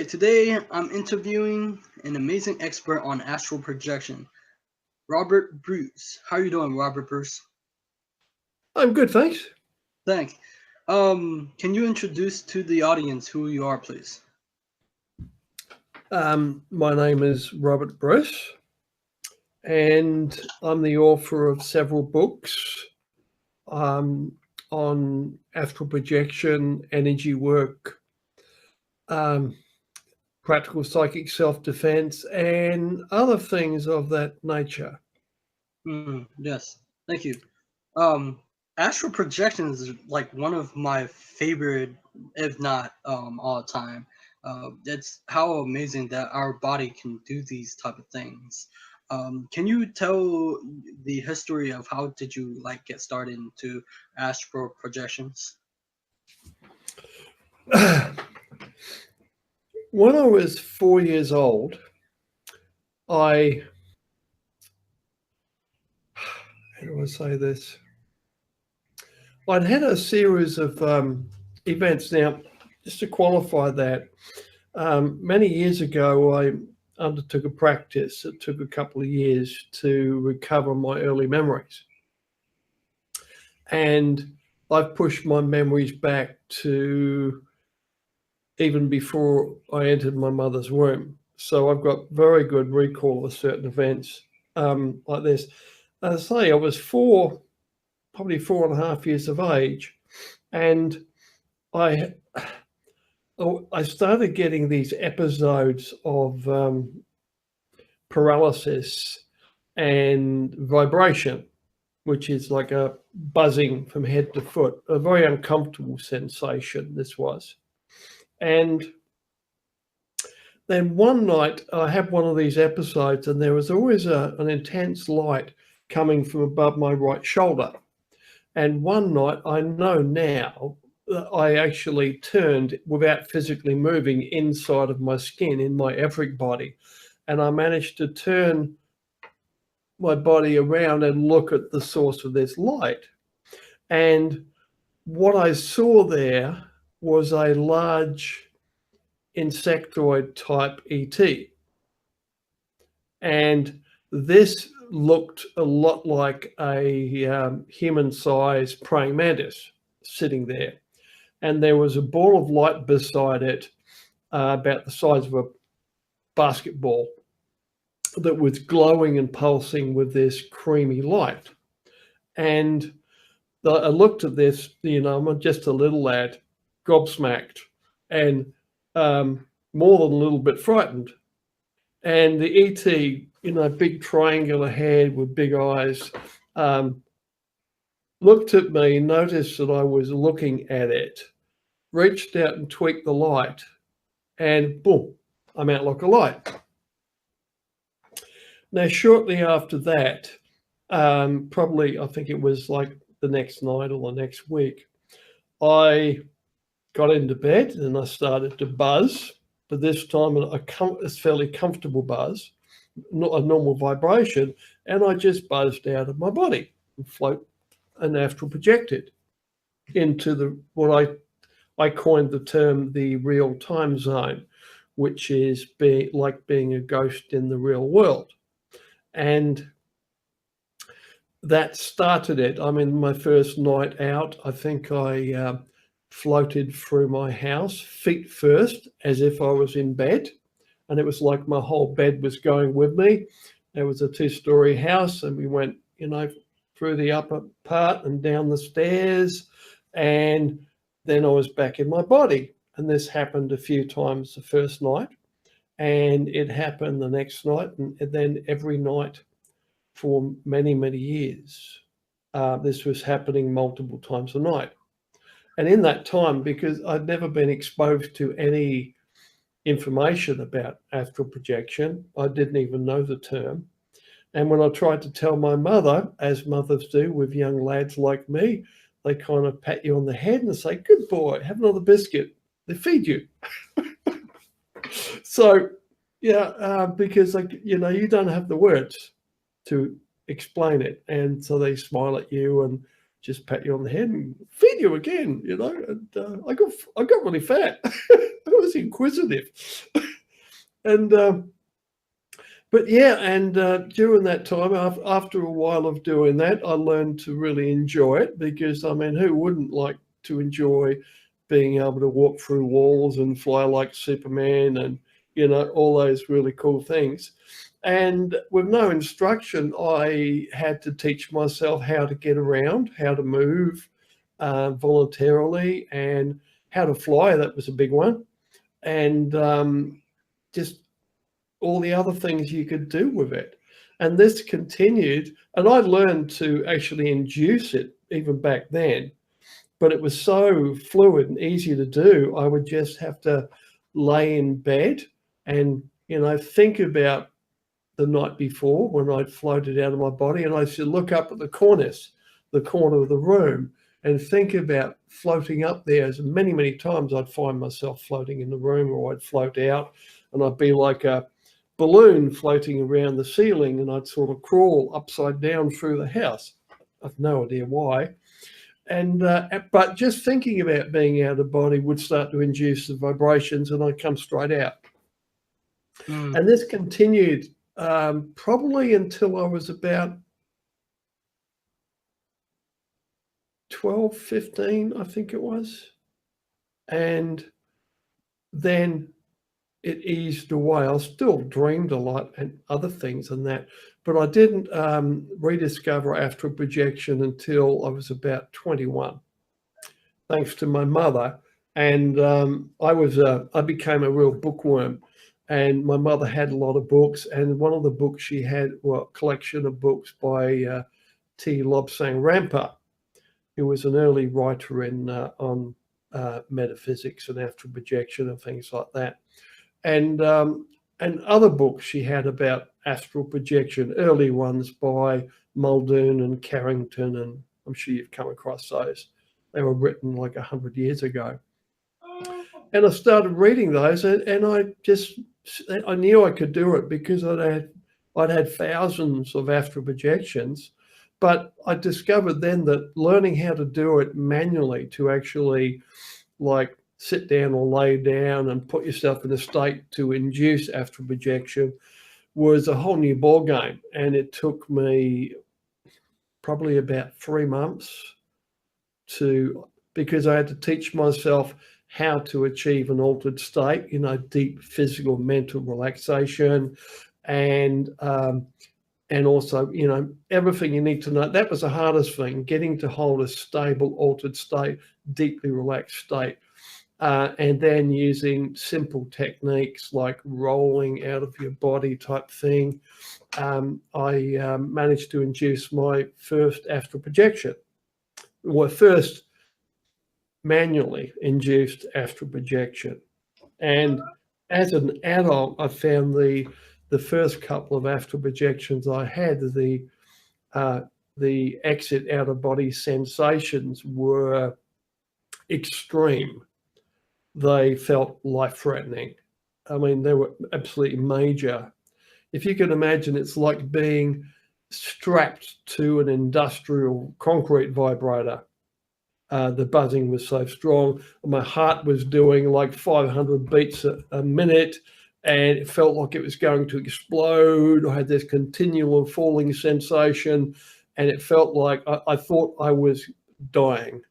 Today, I'm interviewing an amazing expert on astral projection, Robert Bruce. How are you doing, Robert Bruce? I'm good, thanks. Thanks. Can you introduce to the audience who you are, please? My name is Robert Bruce, and I'm the author of several books on astral projection, energy work, um, practical psychic self-defense, and other things of that nature. Yes, thank you. Um, Astral projection is like one of my favorite, if not all time. It's how amazing that our body can do these type of things. Can you tell the history of how did you like get started into astral projections? When I was 4 years old, I how do I say this? I'd had a series of events. Now, just to qualify that, many years ago, I undertook a practice. It took a couple of years to recover my early memories. And I've pushed my memories back to even before I entered my mother's womb. So I've got very good recall of certain events like this. As I say, I was probably 4.5 years of age, and I I started getting these episodes of paralysis and vibration, which is like a buzzing from head to foot, a very uncomfortable sensation this was. And then one night I had one of these episodes, and there was always an intense light coming from above my right shoulder. And one night, I know now, that I actually turned without physically moving inside of my skin in my etheric body. And I managed to turn my body around and look at the source of this light. And what I saw there was a large insectoid type ET. And this looked a lot like a human-sized praying mantis sitting there. And there was a ball of light beside it, about the size of a basketball, that was glowing and pulsing with this creamy light. And I looked at this, I'm just a little lad, gobsmacked, and more than a little bit frightened. And the ET, big triangular head with big eyes, looked at me, noticed that I was looking at it, reached out and tweaked the light, and boom, I'm out like a light. Now, shortly after that, probably I think it was like the next night or the next week, I got into bed and I started to buzz, but this time a fairly comfortable buzz, not a normal vibration, and I just buzzed out of my body and float and astral projected into what I coined the term the real time zone, which is like being a ghost in the real world. And that started it. I mean, my first night out, I think I floated through my house, feet first, as if I was in bed. And it was like my whole bed was going with me. There was a 2-story house, and we went, through the upper part and down the stairs. And then I was back in my body. And this happened a few times the first night. And it happened the next night, and then every night for many, many years. This was happening multiple times a night. And in that time, because I'd never been exposed to any information about astral projection, I didn't even know the term. And when I tried to tell my mother, as mothers do with young lads like me, they kind of pat you on the head and say, "Good boy, have another biscuit." They feed you. So, yeah, because you don't have the words to explain it, and so they smile at you and just pat you on the head and feed you again, you know. And I got really fat. I was inquisitive. And but yeah, and during that time, after a while of doing that, I learned to really enjoy it, because, I mean, who wouldn't like to enjoy being able to walk through walls and fly like Superman and, you know, all those really cool things. And with no instruction, I had to teach myself how to get around, how to move voluntarily, and how to fly. That was a big one. And just all the other things you could do with it. And this continued, and I learned to actually induce it even back then, but it was so fluid and easy to do. I would just have to lay in bed and, you know, think about the night before when I'd floated out of my body, and I should look up at the corner of the room, and think about floating up there. As many times I'd find myself floating in the room, or I'd float out and I'd be like a balloon floating around the ceiling, and I'd sort of crawl upside down through the house. I've no idea why. And but just thinking about being out of body would start to induce the vibrations, and I'd come straight out. And this continued probably until I was about 12, 15, I think it was. And then it eased away. I still dreamed a lot and other things than that, but I didn't rediscover astral projection until I was about 21, thanks to my mother. And I became a real bookworm, and my mother had a lot of books, and one of the books she had was a collection of books by T. Lobsang Rampa, who was an early writer on metaphysics and astral projection and things like that. And other books she had about astral projection, early ones by Muldoon and Carrington, and I'm sure you've come across those. They were written like 100 years ago. And I started reading those, and I knew I could do it, because I'd had thousands of astral projections. But I discovered then that learning how to do it manually, to actually like sit down or lay down and put yourself in a state to induce astral projection, was a whole new ball game. And it took me probably about 3 months because I had to teach myself how to achieve an altered state, you know, deep physical, mental relaxation, and also, you know, everything you need to know. That was the hardest thing, getting to hold a stable, altered state, deeply relaxed state. And then using simple techniques like rolling out of your body type thing. I managed to induce my first astral projection. Well, first manually induced astral projection. And as an adult, I found the first couple of astral projections I had, the exit out of body sensations were extreme. They felt life-threatening. I mean, they were absolutely major. If you can imagine, it's like being strapped to an industrial concrete vibrator. The buzzing was so strong. My heart was doing like 500 beats a minute, and it felt like it was going to explode. I had this continual falling sensation, and it felt like I thought I was dying.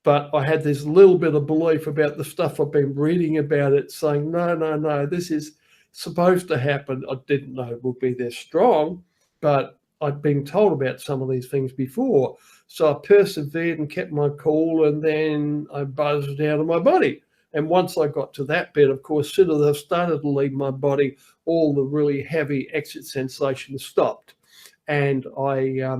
But I had this little bit of belief about the stuff I've been reading about it, saying, no, this is supposed to happen. I didn't know it would be this strong, but I'd been told about some of these things before. So I persevered and kept my cool, and then I buzzed out of my body. And once I got to that bit, of course, as soon as I started to leave my body, all the really heavy exit sensations stopped. And I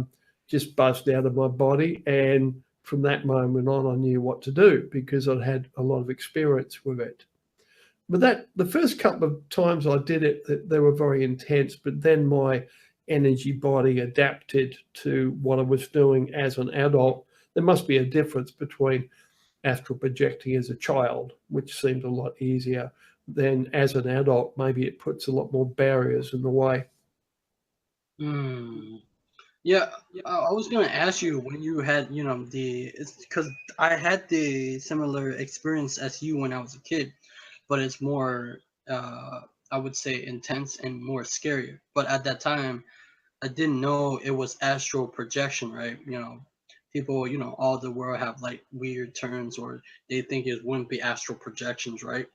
just buzzed out of my body. And from that moment on, I knew what to do, because I'd had a lot of experience with it. But the first couple of times I did it, they were very intense, but then my energy body adapted to what I was doing as an adult. There must be a difference between astral projecting as a child, which seemed a lot easier, than as an adult. Maybe it puts a lot more barriers in the way. Yeah, I was gonna ask you when you had, you know, it's because I had the similar experience as you when I was a kid, but it's more, I would say, intense and more scary. But at that time, I didn't know it was astral projection, right? You know, people, you know, all the world have like weird terms, or they think it wouldn't be astral projections, right?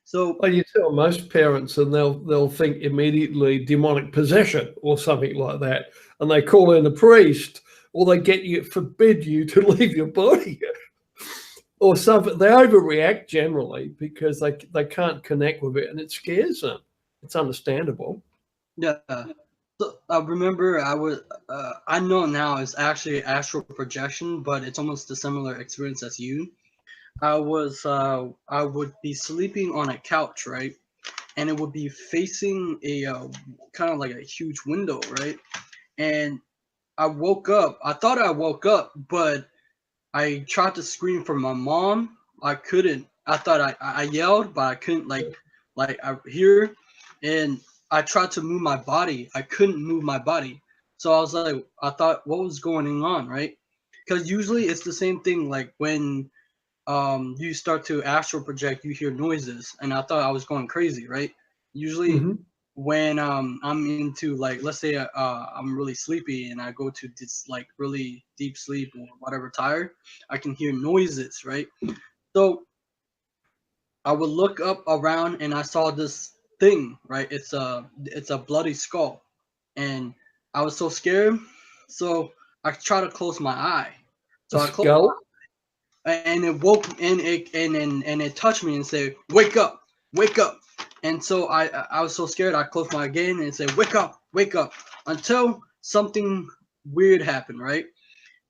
So Well, you tell most parents, and they'll think immediately demonic possession or something like that, and they call in a priest, or they forbid you to leave your body, or something. They overreact generally because they can't connect with it, and it scares them. It's understandable. yeah, so I remember I know now it's actually astral projection, but it's almost a similar experience as you. I would be sleeping on a couch, right? And it would be facing a kind of like a huge window, right? And I woke up. I thought I woke up, but I tried to scream for my mom. I couldn't. I thought I yelled, but I couldn't like I hear, and I tried to move my body. I couldn't move my body. So I was like, I thought, what was going on, right? Because usually it's the same thing. Like when you start to astral project, you hear noises, and I thought I was going crazy, right? Usually Hmm. when I'm into, like, let's say I'm really sleepy and I go to this like really deep sleep or whatever, tired, I can hear noises, right? So I would look up around and I saw this thing, right? It's a bloody skull, and I was so scared, so I try to close my eye. A So I closed, skull. and it woke, and it touched me and said, "Wake up, wake up." And so I was so scared. I closed my again and said, wake up," until something weird happened, right?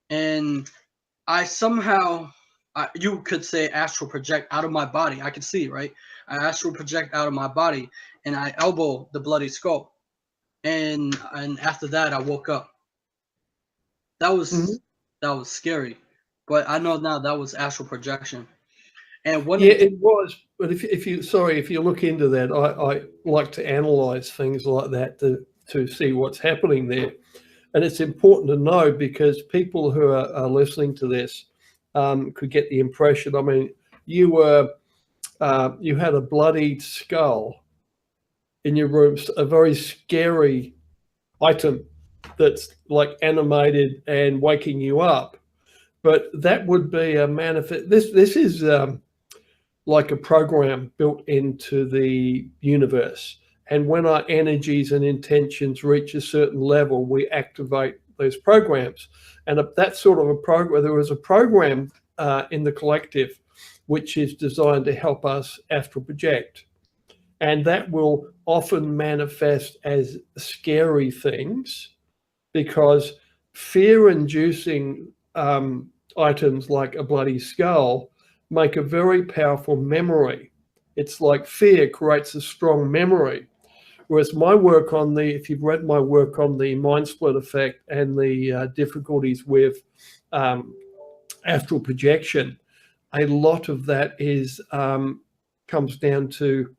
And I somehow, you could say, astral project out of my body. I could see, right? I astral project out of my body, and I elbow the bloody skull. And after that, I woke up. That Hmm. was that was scary, but I know now that was astral projection. And one Yeah, example. it was. But if you look into that, I like to analyze things like that to see what's happening there. And it's important to know because people who are listening to this could get the impression. I mean, you were you had a bloodied skull in your room, a very scary item that's like animated and waking you up. But that would be a manifest. This is like a program built into the universe. And when our energies and intentions reach a certain level, we activate those programs. And that sort of a program, there was a program in the collective which is designed to help us astral project. And that will often manifest as scary things because fear inducing items like a bloody skull make a very powerful memory. It's like fear creates a strong memory. Whereas my work on if you've read my work on the mind split effect and the difficulties with um, astral projection, a lot of that is comes down to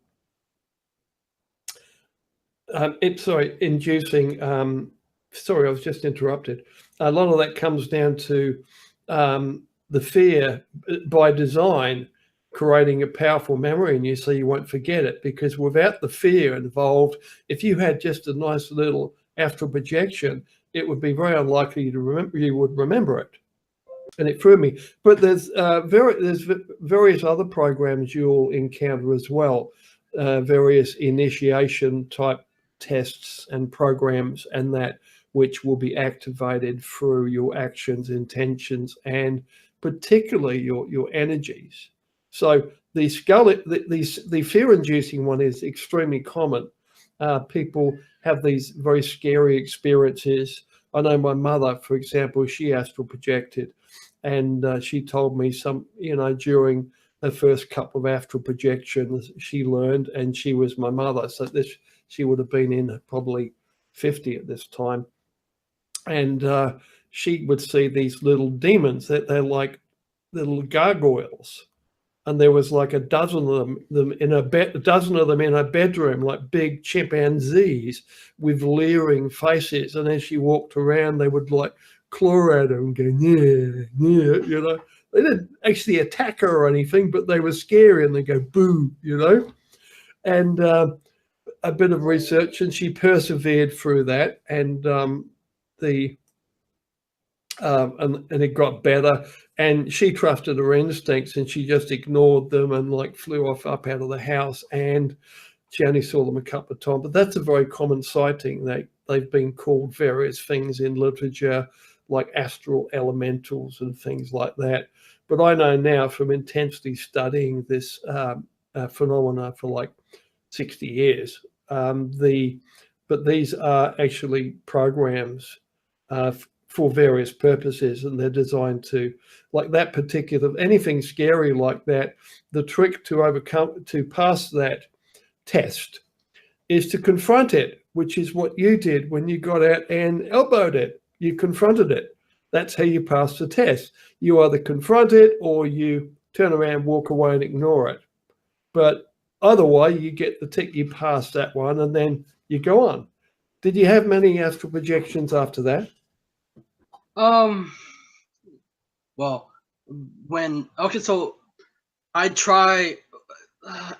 inducing. Sorry, I was just interrupted. A lot of that comes down to the fear by design, creating a powerful memory in you so you won't forget it. Because without the fear involved, if you had just a nice little astral projection, it would be very unlikely you would remember it. And it threw me. But there's various other programs you'll encounter as well, various initiation type tests and programs, and that which will be activated through your actions, intentions, and particularly your energies. So the fear-inducing one is extremely common. People have these very scary experiences. I know my mother, for example, she astral projected, and she told me during the first couple of astral projections she learned, and she was my mother, so she would have been in probably 50 at this time, and she would see these little demons that they're like little gargoyles, and there was like a dozen of them in a dozen of them in a bedroom, like big chimpanzees with leering faces. And as she walked around, they would like claw at her and go, yeah, yeah, you know. They didn't actually attack her or anything, but they were scary and they go, boo, you know. And a bit of research, and she persevered through that, and and it got better. And she trusted her instincts, and she just ignored them and like flew off up out of the house. And she only saw them a couple of times. But that's a very common sighting. They've been called various things in literature, like astral elementals and things like that. But I know now from intensely studying this phenomena for like 60 years, but these are actually programs for various purposes, and they're designed to, like that particular, anything scary like that, the trick to pass that test is to confront it, which is what you did when you got out and elbowed it. You confronted it. That's how you pass the test. You either confront it or you turn around, walk away and ignore it. But either way, you get the tick, you pass that one, and then you go on. Did you have many astral projections after that? Well, so I try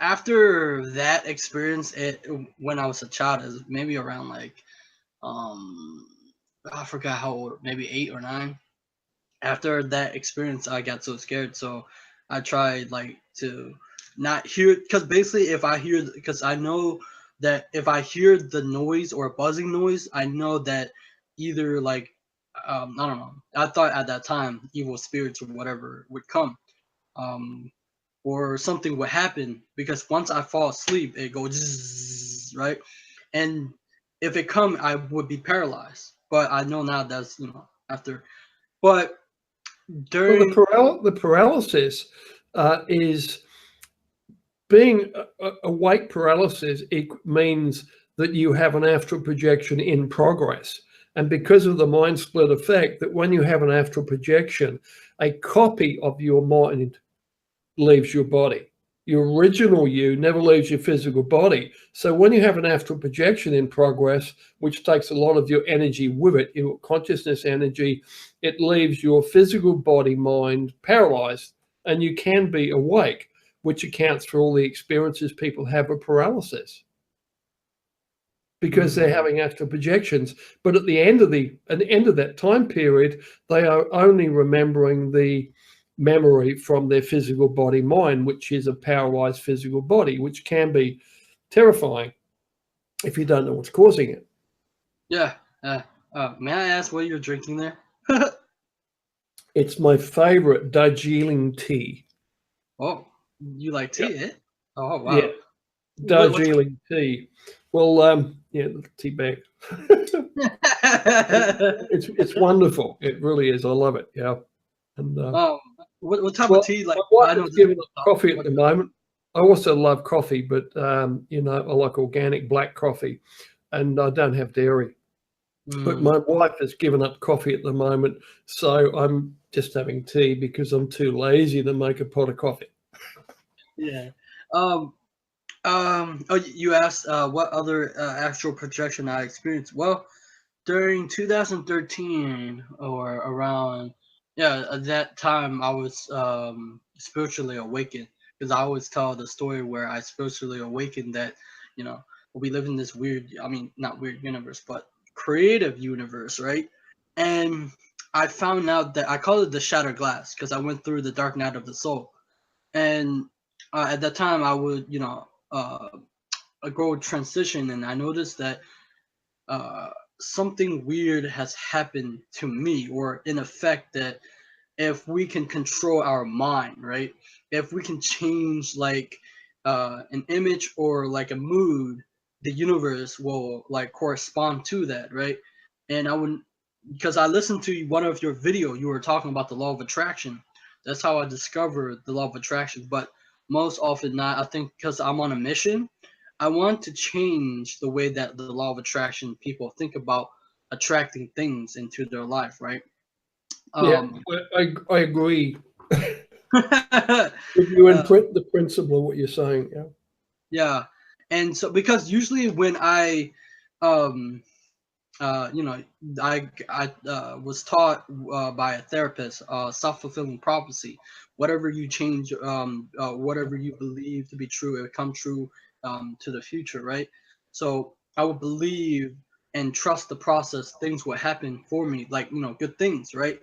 after that experience. When I was a child, is maybe around like I forgot how old, maybe 8 or 9. After that experience, I got so scared, so I tried like to not hear, because basically if I hear, because I know that if I hear the noise or a buzzing noise, I know that either like I don't know. I thought at that time evil spirits or whatever would come, um, or something would happen, because once I fall asleep, it goes zzz, right, and if it come, I would be paralyzed. But I know now that's after, but during Well, the paralysis is being awake paralysis. It means that you have an astral projection in progress. And because of the mind split effect, that when you have an astral projection, a copy of your mind leaves your body. Your original you never leaves your physical body. So when you have an astral projection in progress, which takes a lot of your energy with it, your consciousness energy, it leaves your physical body, mind paralyzed, and you can be awake, which accounts for all the experiences people have of paralysis, because they're having astral projections. But at the end of that time period, they are only remembering the memory from their physical body mind, which is a paralyzed physical body, which can be terrifying if you don't know what's causing it. Yeah. May I ask what you're drinking there? It's my favorite Darjeeling tea. Oh, you like tea, eh? Oh, wow. Yeah, Darjeeling tea. Well, yeah, the tea bag. It's wonderful. It really is. I love it. Yeah. And what type of tea? Like, my I wife know is this giving is up coffee at the moment. I also love coffee, but I like organic black coffee, and I don't have dairy. But my wife has given up coffee at the moment, so I'm just having tea because I'm too lazy to make a pot of coffee. Yeah. Oh, you asked what other astral projection I experienced. Well, during 2013 or around, at that time I was spiritually awakened, because I always tell the story where I spiritually awakened that we live in this weird, I mean, not weird universe, but creative universe, right? And I found out that I call it the shattered glass, because I went through the dark night of the soul. And at that time I would go transition, and I noticed that uh, something weird has happened to me, or in effect that if we can control our mind, right? If we can change like an image or like a mood, the universe will like correspond to that, right? And I would, because I listened to one of your video, you were talking about the law of attraction. That's how I discovered the law of attraction. But most often not, I think because I'm on a mission, I want to change the way that the law of attraction people think about attracting things into their life, right? Yeah, Um, I agree. If you imprint the principle of what you're saying, yeah. Yeah, and so because usually when I, um, you know, I was taught by a therapist, self-fulfilling prophecy. Whatever you change, whatever you believe to be true, it will come true to the future, right? So I would believe and trust the process. Things would happen for me, like good things, right?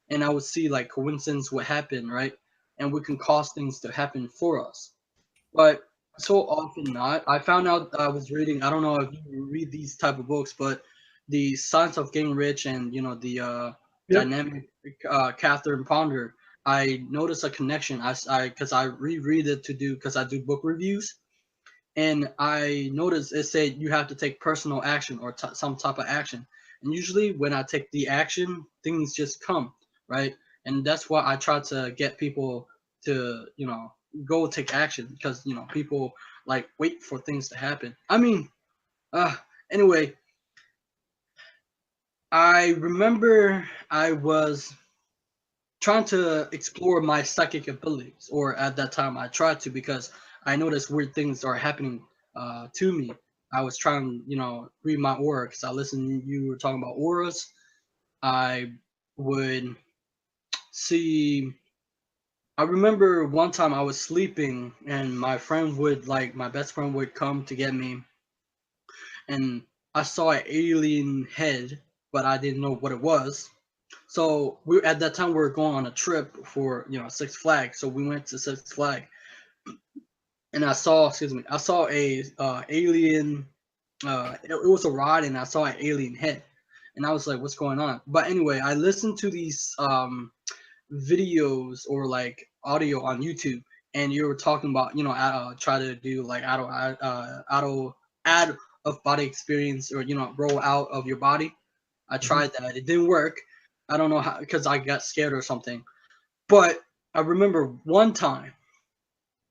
And I would see like coincidence would happen, right? And we can cause things to happen for us. But so often not. I found out I was reading. I don't know if you read these type of books, but the Science of Getting Rich and the Yep. Dynamic Catherine Ponder. I noticed a connection. Because I reread it to do because I do book reviews, and I noticed it said you have to take personal action or some type of action. And usually when I take the action, things just come, right? And that's why I try to get people to go take action, because people like wait for things to happen. I mean, uh anyway, I remember I was trying to explore my psychic abilities, or at that time I tried to, because I noticed weird things are happening to me. I was trying, read my aura, because I listened. You were talking about auras. I would see. I remember one time I was sleeping, and my best friend would come to get me, and I saw an alien head, but I didn't know what it was. So we at that time we were going on a trip for Six Flags. So we went to Six Flags, and I saw a alien. It was a ride, and I saw an alien head, and I was like, "What's going on?" But anyway, I listened to these videos or like audio on YouTube, and you were talking about try to do like out of body experience, or roll out of your body. I tried that. It didn't work. I don't know how, because I got scared or something. But I remember one time,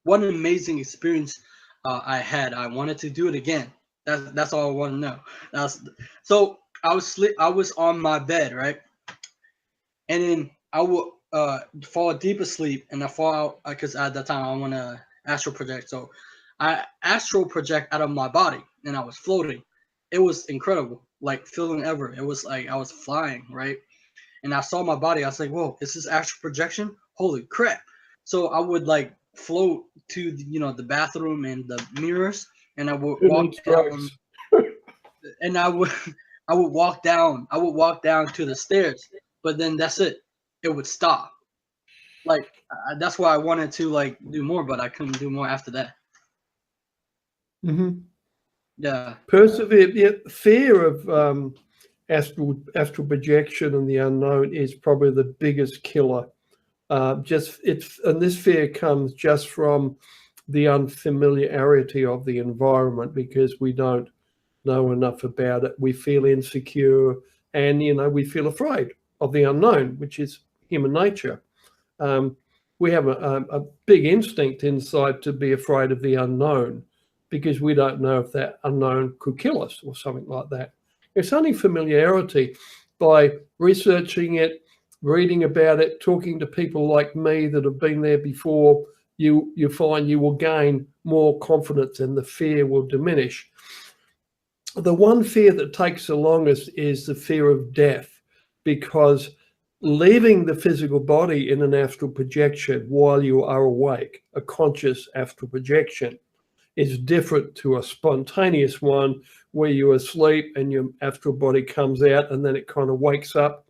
one amazing experience I had. I wanted to do it again. That's all I want to know. That's so I was on my bed, right, and then I would fall deep asleep, and I fall out because at that time I want to astral project. So I astral project out of my body, and I was floating. It was incredible, like feeling ever. It was like I was flying, right? And I saw my body. I was like, "Whoa, is this astral projection? Holy crap!" So I would like float to the bathroom and the mirrors, and I would Who walk needs down, drugs? and I would I would walk down. I would walk down to the stairs, but then that's it. It would stop. Like that's why I wanted to like do more, but I couldn't do more after that. Mm-hmm. Yeah. Persevere. Yeah, fear of astral projection and the unknown is probably the biggest killer. And this fear comes just from the unfamiliarity of the environment, because we don't know enough about it. We feel insecure, and we feel afraid of the unknown, which is human nature. We have a big instinct inside to be afraid of the unknown, because we don't know if that unknown could kill us or something like that. It's only familiarity. By researching it, reading about it, talking to people like me that have been there before, you find you will gain more confidence, and the fear will diminish. The one fear that takes the longest is the fear of death, because leaving the physical body in an astral projection while you are awake, a conscious astral projection, is different to a spontaneous one where you're asleep and your astral body comes out and then it kind of wakes up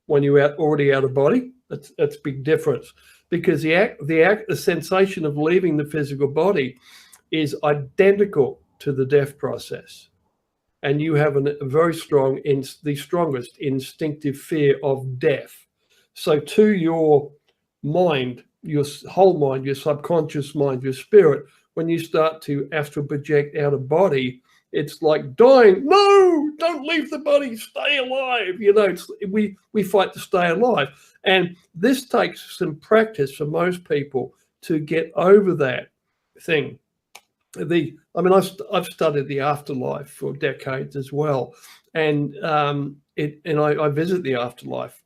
when you're already out of body. That's a big difference, because the sensation of leaving the physical body is identical to the death process, and you have a very strong, the strongest instinctive fear of death. So to your mind, your whole mind, your subconscious mind, your spirit, when you start to astral project out of body, it's like dying. No, don't leave the body, stay alive. We fight to stay alive. And this takes some practice for most people to get over that thing. I've studied the afterlife for decades as well, and I visit the afterlife,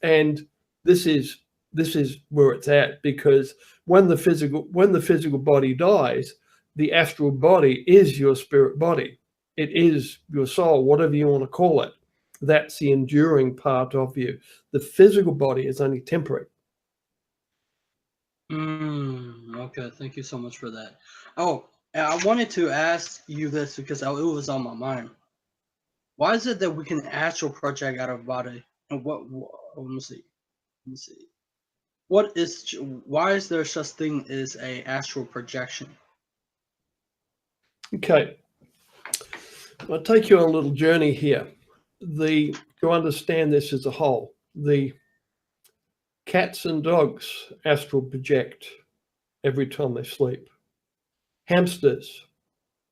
and this is this is where it's at, because when the physical body dies, the astral body is your spirit body. It is your soul, whatever you want to call it. That's the enduring part of you. The physical body is only temporary. Okay, thank you so much for that. Oh, and I wanted to ask you this because it was on my mind. Why is it that we can astral project out of body? And let me see. Let me see. Why is there such thing as a astral projection? Okay, I'll take you on a little journey here. To understand this as a whole, the cats and dogs astral project every time they sleep. Hamsters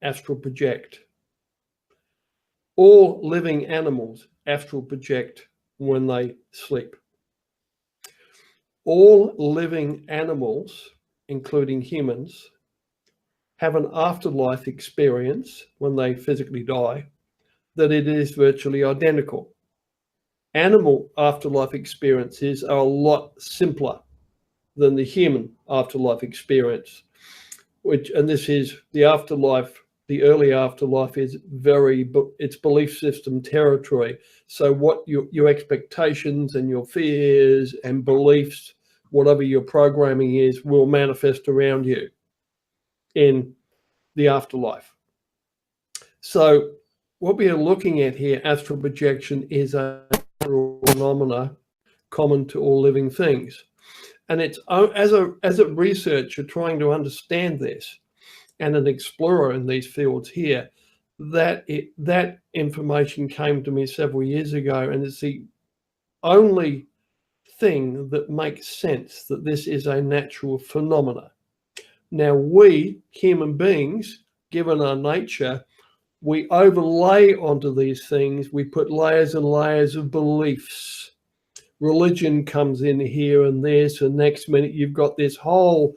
astral project. All living animals astral project when they sleep. All living animals, including humans, have an afterlife experience when they physically die that it is virtually identical. Animal afterlife experiences are a lot simpler than the human afterlife experience, and this is the afterlife. The early afterlife is it's belief system territory. So what your expectations and your fears and beliefs, whatever your programming is, will manifest around you in the afterlife. So what we are looking at here, astral projection, is a phenomena common to all living things. And it's as a researcher trying to understand this, and an explorer in these fields here, that information came to me several years ago, and it's the only thing that makes sense that this is a natural phenomena. Now, we human beings, given our nature, we overlay onto these things, we put layers and layers of beliefs. Religion comes in here and this, and next minute you've got this whole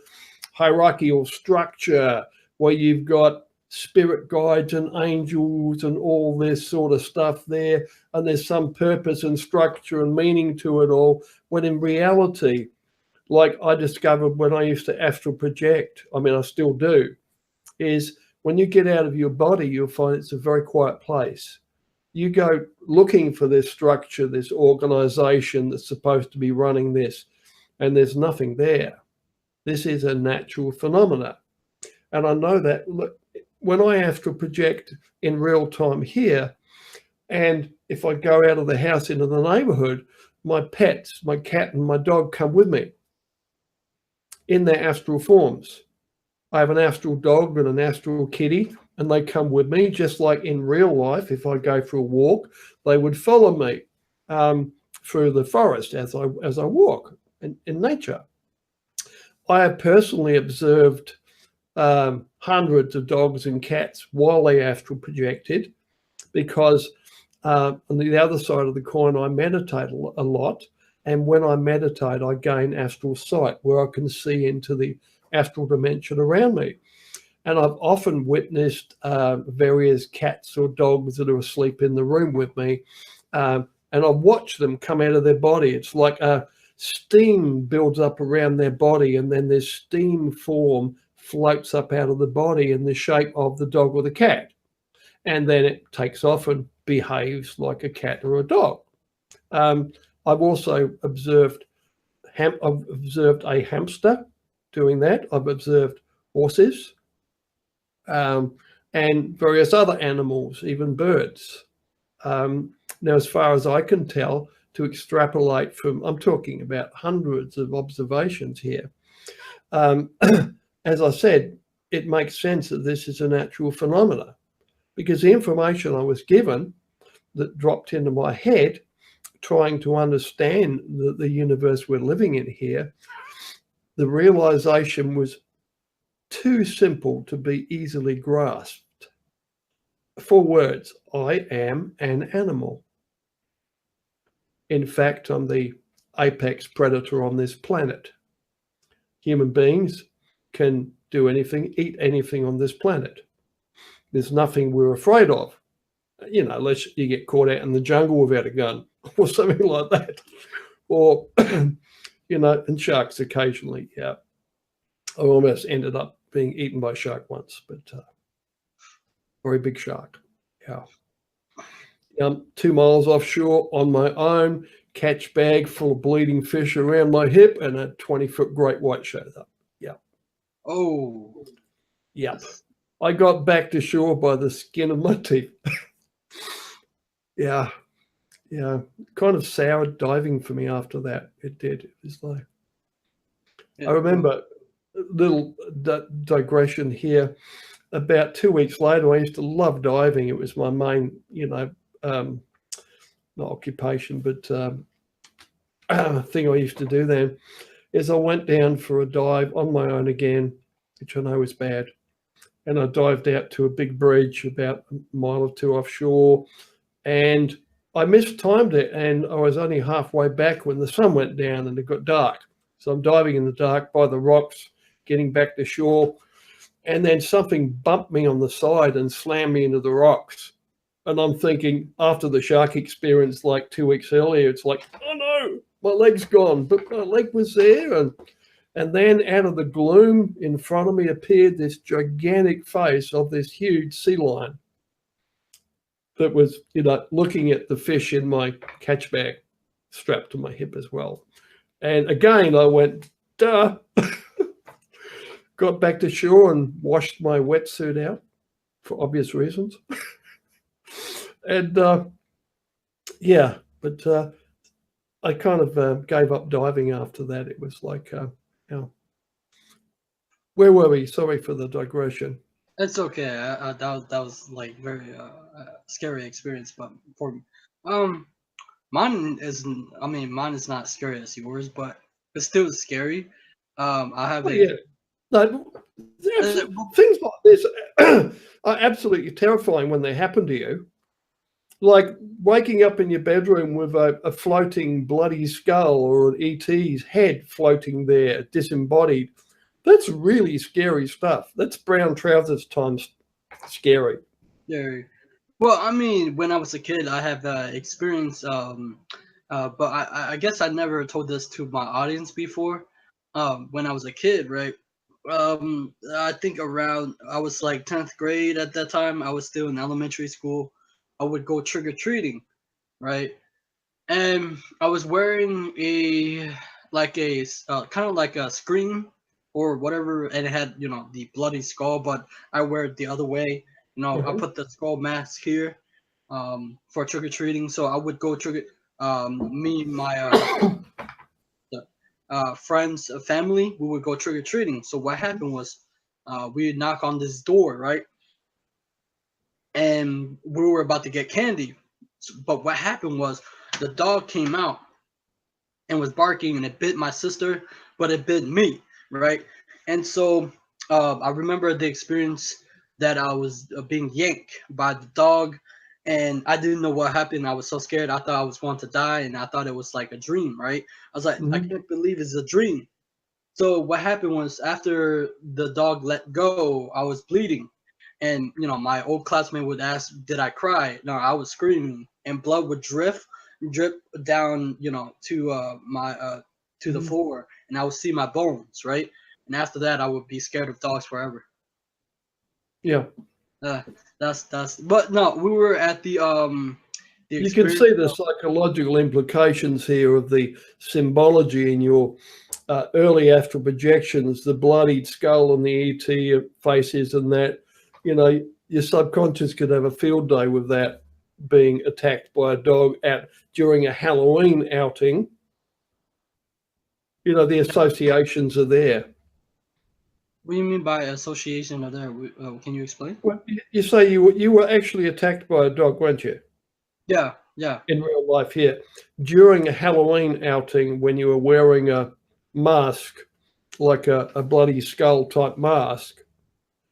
hierarchical structure where you've got spirit guides and angels and all this sort of stuff there, and there's some purpose and structure and meaning to it all, when in reality, like I discovered when I used to astral project, I mean I still do, is when you get out of your body, you'll find it's a very quiet place. You go looking for this structure, this organization that's supposed to be running this, and there's nothing there. This is a natural phenomena. And I know that when I astral project in real time here, and if I go out of the house into the neighborhood, my pets, my cat and my dog, come with me in their astral forms. I have an astral dog and an astral kitty, and they come with me, just like in real life. If I go for a walk, they would follow me through the forest as I walk in nature. I have personally observed hundreds of dogs and cats while they astral projected, because on the other side of the coin, I meditate a lot. And when I meditate, I gain astral sight, where I can see into the astral dimension around me. And I've often witnessed various cats or dogs that are asleep in the room with me. And I watch them come out of their body. It's like steam builds up around their body, and then this steam form floats up out of the body in the shape of the dog or the cat. And then it takes off and behaves like a cat or a dog. I've also observed a hamster doing that. I've observed horses and various other animals, even birds. Now, as far as I can tell, to extrapolate from, I'm talking about hundreds of observations here. As I said, it makes sense that this is a natural phenomena, because the information I was given that dropped into my head, trying to understand the universe we're living in here, the realization was too simple to be easily grasped. 4 words: I am an animal. In fact, I'm the apex predator on this planet. Human beings can do anything, eat anything on this planet. There's nothing we're afraid of, unless you get caught out in the jungle without a gun or something like that. Or you know, and sharks occasionally. Yeah, I almost ended up being eaten by a shark once, but very big shark. Yeah. 2 miles offshore on my own, catch bag full of bleeding fish around my hip, and a 20-foot great white shows up. Yeah. Oh. Yep. I got back to shore by the skin of my teeth. Yeah. Yeah. Kind of soured diving for me after that. It did. It was like, I remember a little digression here. About 2 weeks later, I used to love diving. It was my main, you know, not occupation, but thing I used to do then, is I went down for a dive on my own again, which I know is bad. And I dived out to a big bridge about a mile or two offshore, and I mistimed it, and I was only halfway back when the sun went down and it got dark. So I'm diving in the dark by the rocks, getting back to shore, and then something bumped me on the side and slammed me into the rocks. And I'm thinking, after the shark experience like 2 weeks earlier, it's like, oh no, my leg's gone, but my leg was there. And then out of the gloom in front of me appeared this gigantic face of this huge sea lion that was, you know, looking at the fish in my catch bag strapped to my hip as well. And again, I went, duh. Got back to shore and washed my wetsuit out for obvious reasons. And yeah, but I kind of gave up diving after that. It was like, you know, where were we? Sorry for the digression. It's okay. That was like very scary experience, but for mine isn't. I mean, mine is not scary as yours, but it's still scary. I have a. Yeah. No, things like this are absolutely terrifying when they happen to you. Like waking up in your bedroom with a floating bloody skull or an ET's head floating there, disembodied. That's really scary stuff. That's brown trousers times scary. Yeah. Well, I mean, when I was a kid, I have experience. But I guess I never told this to my audience before. When I was a kid, right? I think around I was like 10th grade at that time. I was still in elementary school. I would go trick or treating, right? And I was wearing a kind of like a screen or whatever, and it had, you know, the bloody skull, but I wear it the other way. You know, I put the skull mask here for trick or treating. So I would go trick me and my friends, family, we would go trick or treating. So what happened was we would knock on this door, right? And we were about to get candy. But what happened was the dog came out and was barking, and it bit my sister, but it bit me, right? And so I remember the experience that I was being yanked by the dog, and I didn't know what happened. I was so scared. I thought I was going to die, and I thought it was like a dream, right? I was like, I can't believe it's a dream. So what happened was after the dog let go, I was bleeding. And, you know, my old classmate would ask, did I cry? No, I was screaming, and blood would drip down, you know, to to the floor, and I would see my bones, right? And after that, I would be scared of dogs forever. Yeah. But no, we were at the you can see the psychological implications here of the symbology in your early astral projections, the bloodied skull and the ET faces, and that, you know, your subconscious could have a field day with that being attacked by a dog during a Halloween outing. You know, the associations are there. What do you mean by association of there? Can you explain? Well, you say you were actually attacked by a dog, weren't you? Yeah. In real life here. During a Halloween outing, when you were wearing a mask, like a bloody skull type mask,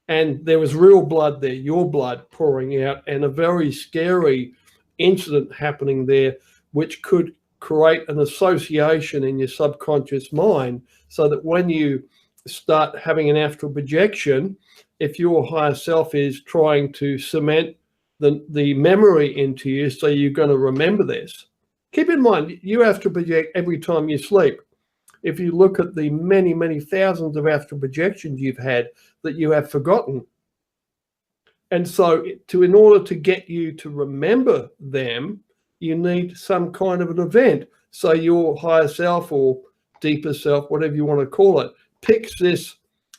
and there was real blood there, your blood pouring out, and a very scary incident happening there, which could create an association in your subconscious mind, so that when you start having an astral projection, if your higher self is trying to cement the memory into you, so you're going to remember this. Keep in mind, you astral project every time you sleep. if you look at the many, many thousands of astral projections you've had that you have forgotten. And so in order to get you to remember them, you need some kind of an event. So your higher self or deeper self, whatever you want to call it, picks this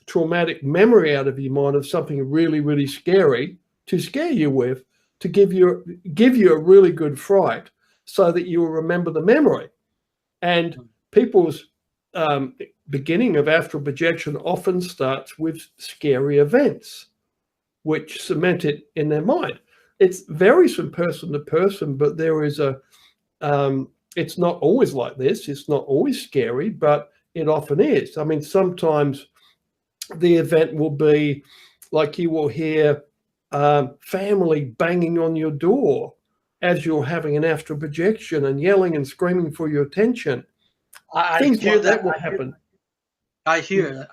traumatic memory out of your mind of something really, really scary to scare you with, to give you a really good fright so that you will remember the memory. And people's beginning of astral projection often starts with scary events, which cement it in their mind. It varies from person to person, but there is it's not always like this. It's not always scary, but it often is. I mean, sometimes the event will be like you will hear family banging on your door as you're having an astral projection and yelling and screaming for your attention. Things hear like that will happen. I hear.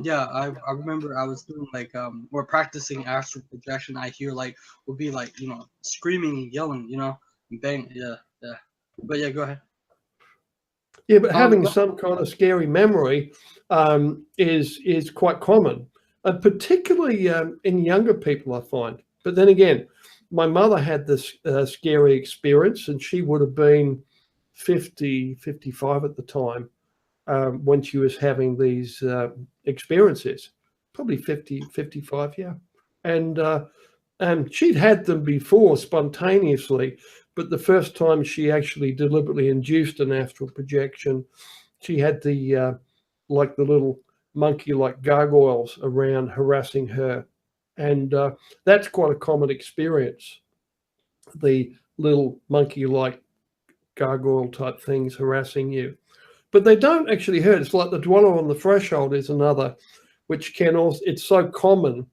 Yeah, I remember I was doing like we're practicing astral projection. I hear like would be like, you know, screaming and yelling, you know, and bang. Yeah. But yeah, go ahead. Yeah, but having some kind of scary memory is quite common, particularly in younger people, I find. But then again, my mother had this scary experience, and she would have been 50, 55 at the time when she was having these experiences, probably 50, 55, yeah. And she'd had them before spontaneously, but the first time she actually deliberately induced an astral projection, she had the like the little monkey-like gargoyles around harassing her. And that's quite a common experience, the little monkey-like gargoyle type things harassing you. But they don't actually hurt. It's like the dweller on the threshold is another, which can also, it's so common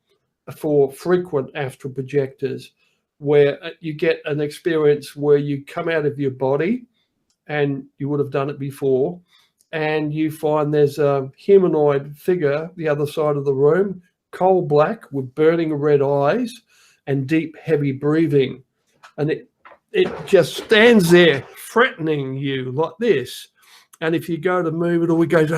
for frequent astral projectors, where you get an experience where you come out of your body, and you would have done it before, and you find there's a humanoid figure the other side of the room, coal black with burning red eyes and deep, heavy breathing. And it just stands there threatening you like this. And if you go to move, it always goes,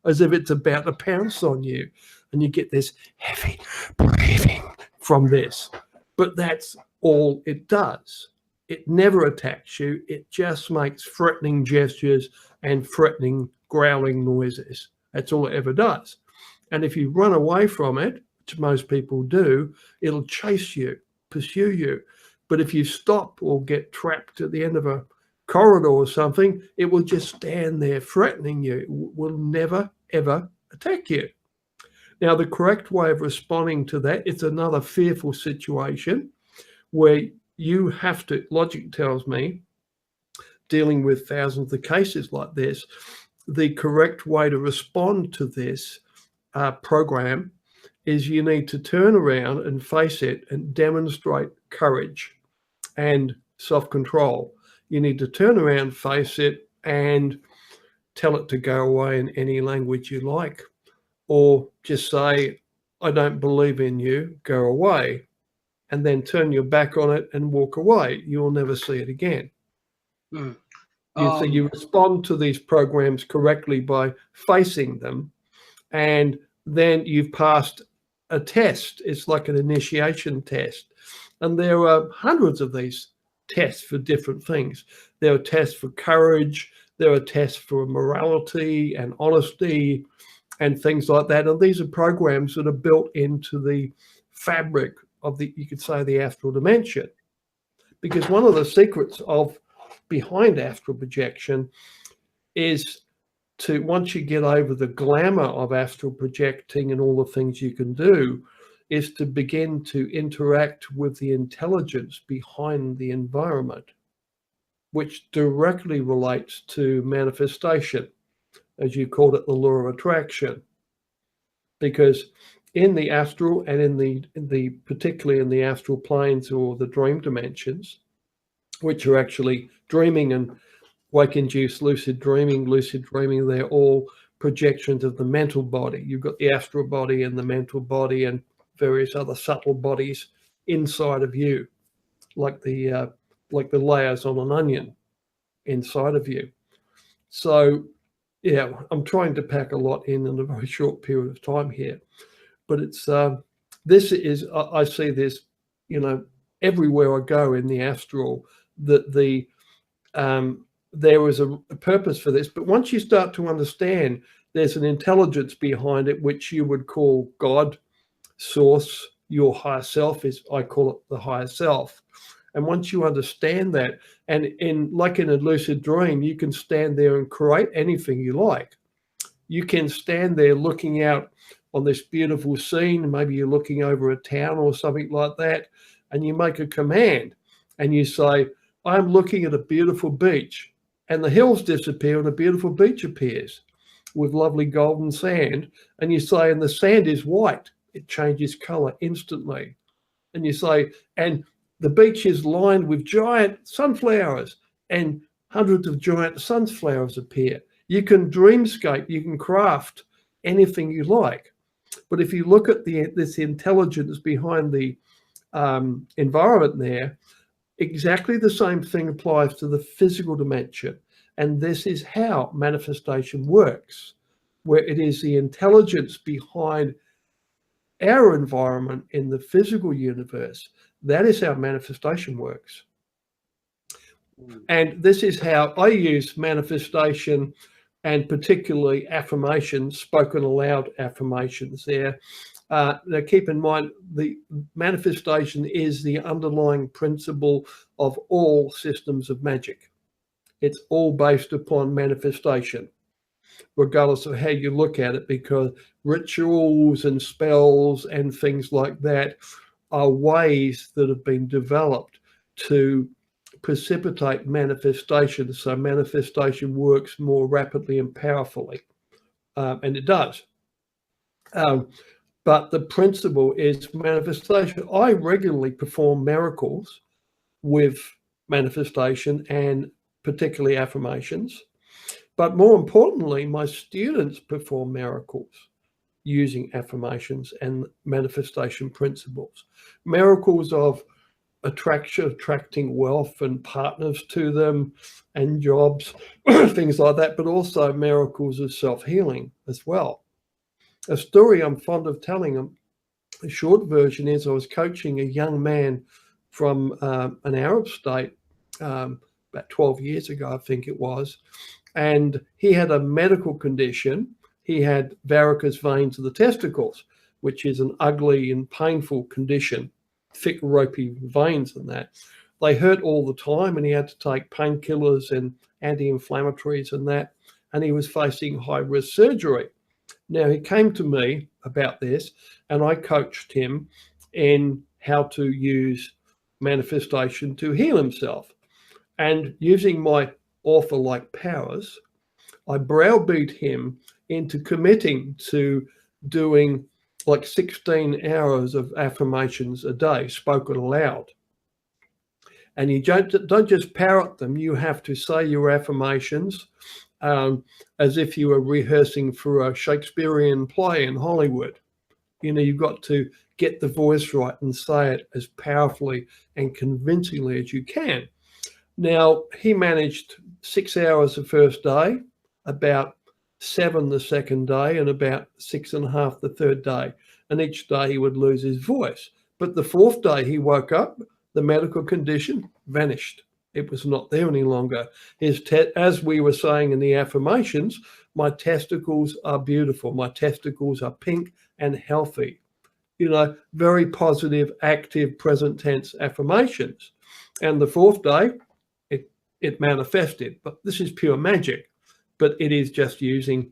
as if it's about to pounce on you. And you get this heavy breathing from this. But that's all it does. It never attacks you. It just makes threatening gestures and threatening growling noises. That's all it ever does. And if you run away from it, which most people do, it'll chase you, pursue you. But if you stop or get trapped at the end of a corridor or something, it will just stand there threatening you. It will never, ever attack you. Now, the correct way of responding to that, it's another fearful situation where you have to, logic tells me, dealing with thousands of cases like this, the correct way to respond to this program is you need to turn around and face it and demonstrate courage and self-control. You need to turn around, face it, and tell it to go away in any language you like. Or just say, I don't believe in you, go away. And then turn your back on it and walk away. You will never see it again. So you respond to these programs correctly by facing them, and then you've passed a test. It's like an initiation test. And there are hundreds of these tests for different things. There are tests for courage, there are tests for morality and honesty and things like that. And these are programs that are built into the fabric of the, you could say, the astral dimension. Because one of the secrets of behind astral projection is to, once you get over the glamour of astral projecting and all the things you can do, is to begin to interact with the intelligence behind the environment, which directly relates to manifestation, as you called it, the law of attraction. Because in the astral and in the particularly in the astral planes or the dream dimensions, which are actually dreaming and wake-induced lucid dreaming, they're all projections of the mental body. You've got the astral body and the mental body and various other subtle bodies inside of you, like the layers on an onion inside of you. So Yeah, I'm trying to pack a lot in a very short period of time here, but it's this is I see this, everywhere I go in the astral, that there is a purpose for this. But once you start to understand, there's an intelligence behind it, which you would call God, source, your higher self is, I call it the higher self. And once you understand that, and like in a lucid dream, you can stand there and create anything you like. You can stand there looking out on this beautiful scene. Maybe you're looking over a town or something like that, and you make a command and you say, I'm looking at a beautiful beach, and the hills disappear and a beautiful beach appears with lovely golden sand. And you say, and the sand is white. It changes color instantly. And you say, and the beach is lined with giant sunflowers, and hundreds of giant sunflowers appear. You can dreamscape, you can craft anything you like. But if you look at this intelligence behind the environment there, exactly the same thing applies to the physical dimension. And this is how manifestation works, where it is the intelligence behind our environment in the physical universe. That is how manifestation works. And this is how I use manifestation, and particularly affirmations, spoken aloud affirmations there. Now keep in mind, the manifestation is the underlying principle of all systems of magic. It's all based upon manifestation, regardless of how you look at it, because rituals and spells and things like that are ways that have been developed to precipitate manifestation. So manifestation works more rapidly and powerfully, and it does. But the principle is manifestation. I regularly perform miracles with manifestation and particularly affirmations. But more importantly, my students perform miracles using affirmations and manifestation principles. Miracles of attracting wealth and partners to them and jobs, things like that, but also miracles of self-healing as well. A story I'm fond of telling, a short version is, I was coaching a young man from an Arab state about 12 years ago, I think it was, and he had a medical condition. He had varicose veins of the testicles, which is an ugly and painful condition, thick ropey veins and that. They hurt all the time, and he had to take painkillers and anti-inflammatories and that, and he was facing high-risk surgery. Now, he came to me about this, and I coached him in how to use manifestation to heal himself. And using my author-like powers, I browbeat him into committing to doing like 16 hours of affirmations a day, spoken aloud. And you don't just parrot them, you have to say your affirmations as if you were rehearsing for a Shakespearean play in Hollywood. You've got to get the voice right and say it as powerfully and convincingly as you can. Now, he managed 6 hours the first day, about 7 the second day, and about 6.5 the third day. And each day he would lose his voice. But the fourth day he woke up, the medical condition vanished. It was not there any longer. As we were saying in the affirmations, my testicles are beautiful. My testicles are pink and healthy. Very positive, active, present tense affirmations. And the fourth day, it manifested. But this is pure magic. But it is just using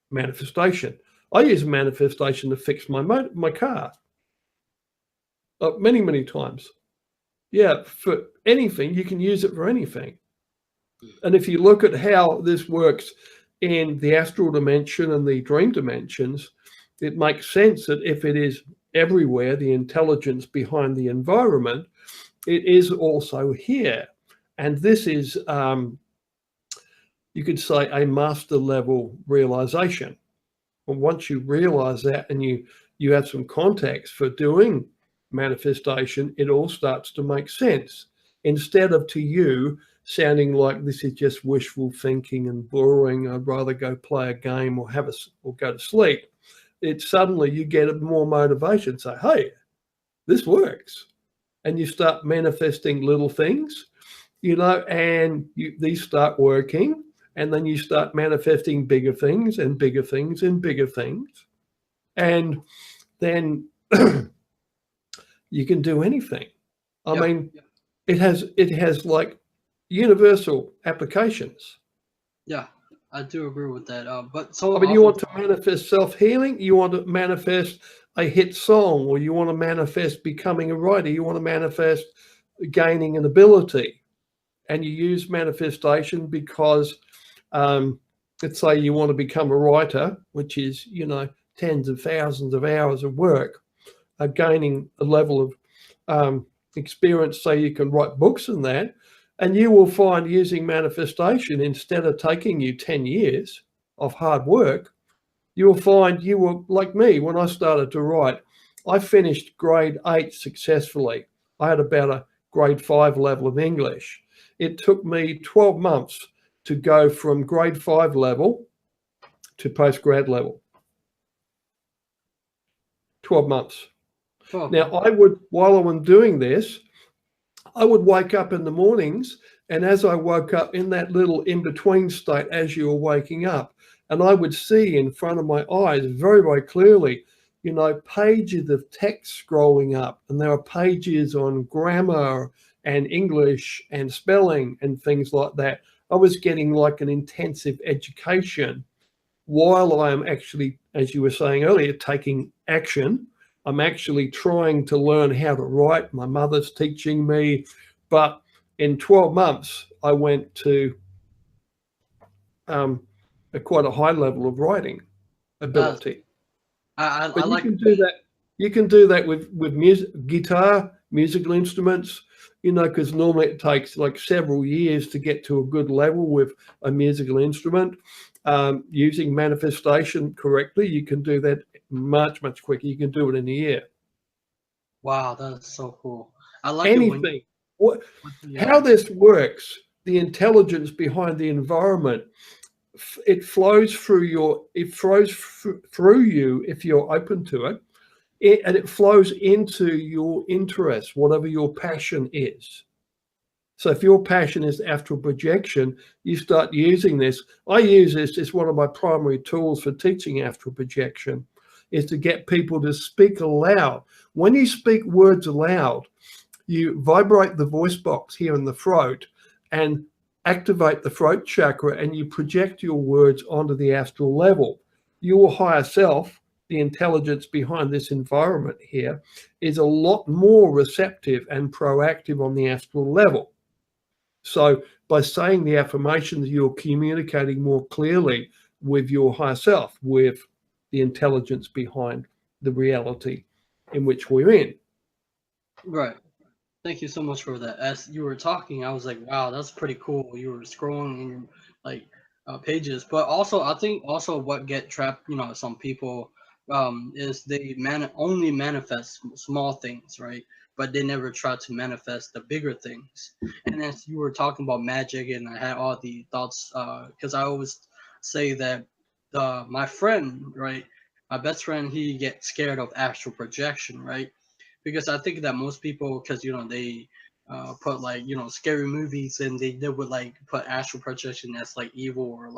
manifestation. I use manifestation to fix my car many, many times. Yeah, for anything, you can use it for anything. And if you look at how this works in the astral dimension and the dream dimensions, it makes sense that if it is everywhere, the intelligence behind the environment, it is also here. And this is, you could say, a master level realization. And once you realize that and you have some context for doing manifestation, it all starts to make sense. instead of to you sounding like this is just wishful thinking and boring, I'd rather go play a game or or go to sleep. It's suddenly you get more motivation, say, hey, this works. And you start manifesting little things, and these start working. And then you start manifesting bigger things and bigger things and bigger things. And then you can do anything. I mean, it has like universal applications. Yeah, I do agree with that. But I mean, you want to manifest self-healing, you want to manifest a hit song, or you want to manifest becoming a writer, you want to manifest gaining an ability. And you use manifestation because, let's say you want to become a writer, which is, tens of thousands of hours of work, gaining a level of experience so you can write books and that. And you will find using manifestation, instead of taking you 10 years of hard work, you will find you were like me when I started to write. I finished grade 8 successfully. I had about a grade 5 level of English. It took me 12 months to go from grade 5 level to postgrad level. 12 months. Oh. Now, while I was doing this, I would wake up in the mornings, and as I woke up in that little in-between state as you were waking up, and I would see in front of my eyes very, very clearly, pages of text scrolling up, and there are pages on grammar and English and spelling and things like that. I was getting like an intensive education while I am actually, as you were saying earlier, taking action. I'm actually trying to learn how to write. My mother's teaching me. But in 12 months, I went to quite a high level of writing ability. I you like can do that. You can do that with music, guitar, musical instruments, because normally it takes like several years to get to a good level with a musical instrument. Using manifestation correctly, you can do that much, much quicker. You can do it in a year. Wow, that's so cool. I like anything. How this works, the intelligence behind the environment, it flows through you if you're open to it, and it flows into your interest, whatever your passion is. So if your passion is astral projection, you start using this. I use this as one of my primary tools for teaching astral projection, is to get people to speak aloud. When you speak words aloud, you vibrate the voice box here in the throat and activate the throat chakra, and you project your words onto the astral level. Your higher self, the intelligence behind this environment here, is a lot more receptive and proactive on the astral level. So by saying the affirmations, you're communicating more clearly with your higher self, with the intelligence behind the reality in which we're in. Right. Thank you so much for that. As you were talking, I was like, wow, that's pretty cool. You were scrolling in your pages, but also I think also what get trapped, some people is they only manifest small things, right? But they never try to manifest the bigger things. And as you were talking about magic, and I had all the thoughts, because I always say that my friend, right, my best friend, he gets scared of astral projection, right? Because I think that most people, because they put scary movies, and they would put astral projection as evil, or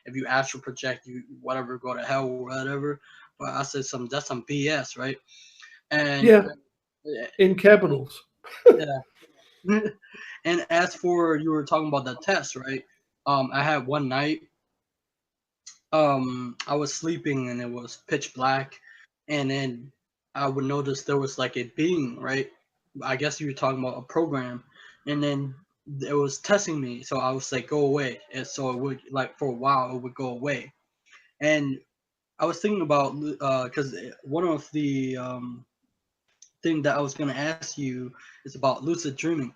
if you astral project, you whatever go to hell or whatever. But I said that's some BS, right? And yeah, in capitals. Yeah. And as for you were talking about the test, right? I had one night. I was sleeping and it was pitch black, and then I would notice there was a being, right? I guess you were talking about a program, and then it was testing me. So I was like, go away. And so it would for a while it would go away. And I was thinking about because one of the thing that I was gonna ask you is about lucid dreaming.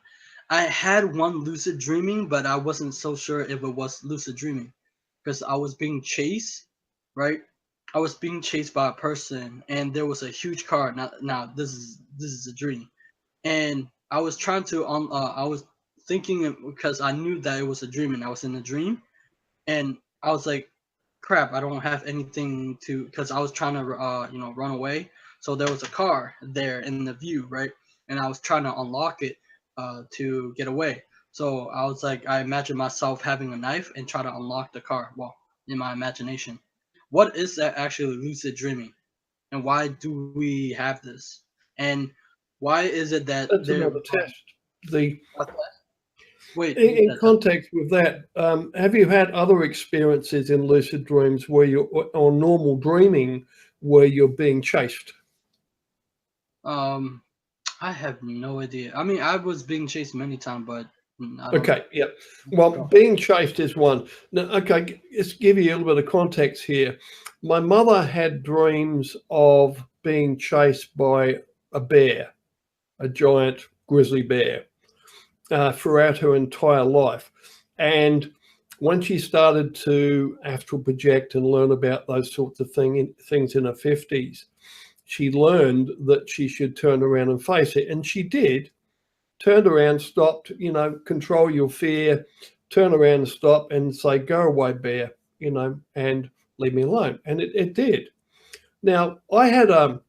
I had one lucid dreaming, but I wasn't so sure if it was lucid dreaming because I was being chased, right? I was being chased by a person, and there was a huge car. Now this is a dream, and I was trying to thinking, because I knew that it was a dream and I was in a dream, and I was like, crap, I don't have anything to, because I was trying to run away. So there was a car there in the view, right? And I was trying to unlock it to get away. So I was like, I imagined myself having a knife and try to unlock the car. Well, in my imagination. What is that actually lucid dreaming? And why do we have this? And why is it that That's there? another test. The Wait, in context with that, have you had other experiences in lucid dreams where you're, or normal dreaming, where you're being chased? I have no idea. I mean, I was being chased many times, but I don't. Okay, yeah. Well, being chased is one. Now, okay, let's give you a little bit of context here. My mother had dreams of being chased by a bear, a giant grizzly bear, throughout her entire life. And when she started to astral project and learn about those sorts of things in her 50s, she learned that she should turn around and face it. And she did. Turned around, stopped, control your fear, turn around and stop and say, go away, bear, and leave me alone. And it did. Now, I had a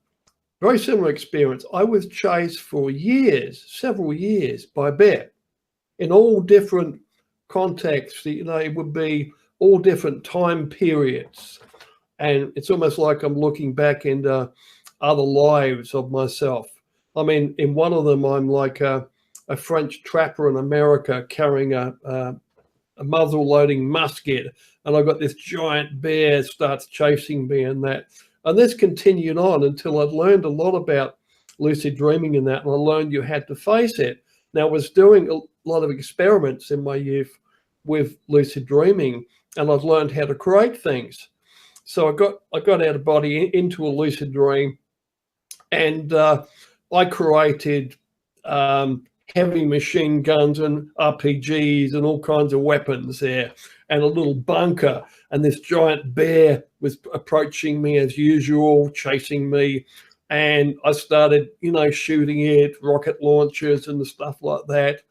very similar experience. I was chased for years, several years, by a bear in all different contexts. It would be all different time periods. And it's almost like I'm looking back into other lives of myself. I mean, in one of them, I'm like a French trapper in America carrying a muzzle-loading musket, and I've got this giant bear starts chasing me and that. And this continued on until I'd learned a lot about lucid dreaming in that, and I learned you had to face it. Now, I was doing a lot of experiments in my youth with lucid dreaming, and I've learned how to create things. So I got out of body into a lucid dream, and I created heavy machine guns and RPGs and all kinds of weapons there, and a little bunker. And this giant bear was approaching me as usual, chasing me. And I started, shooting it, rocket launchers and the stuff like that.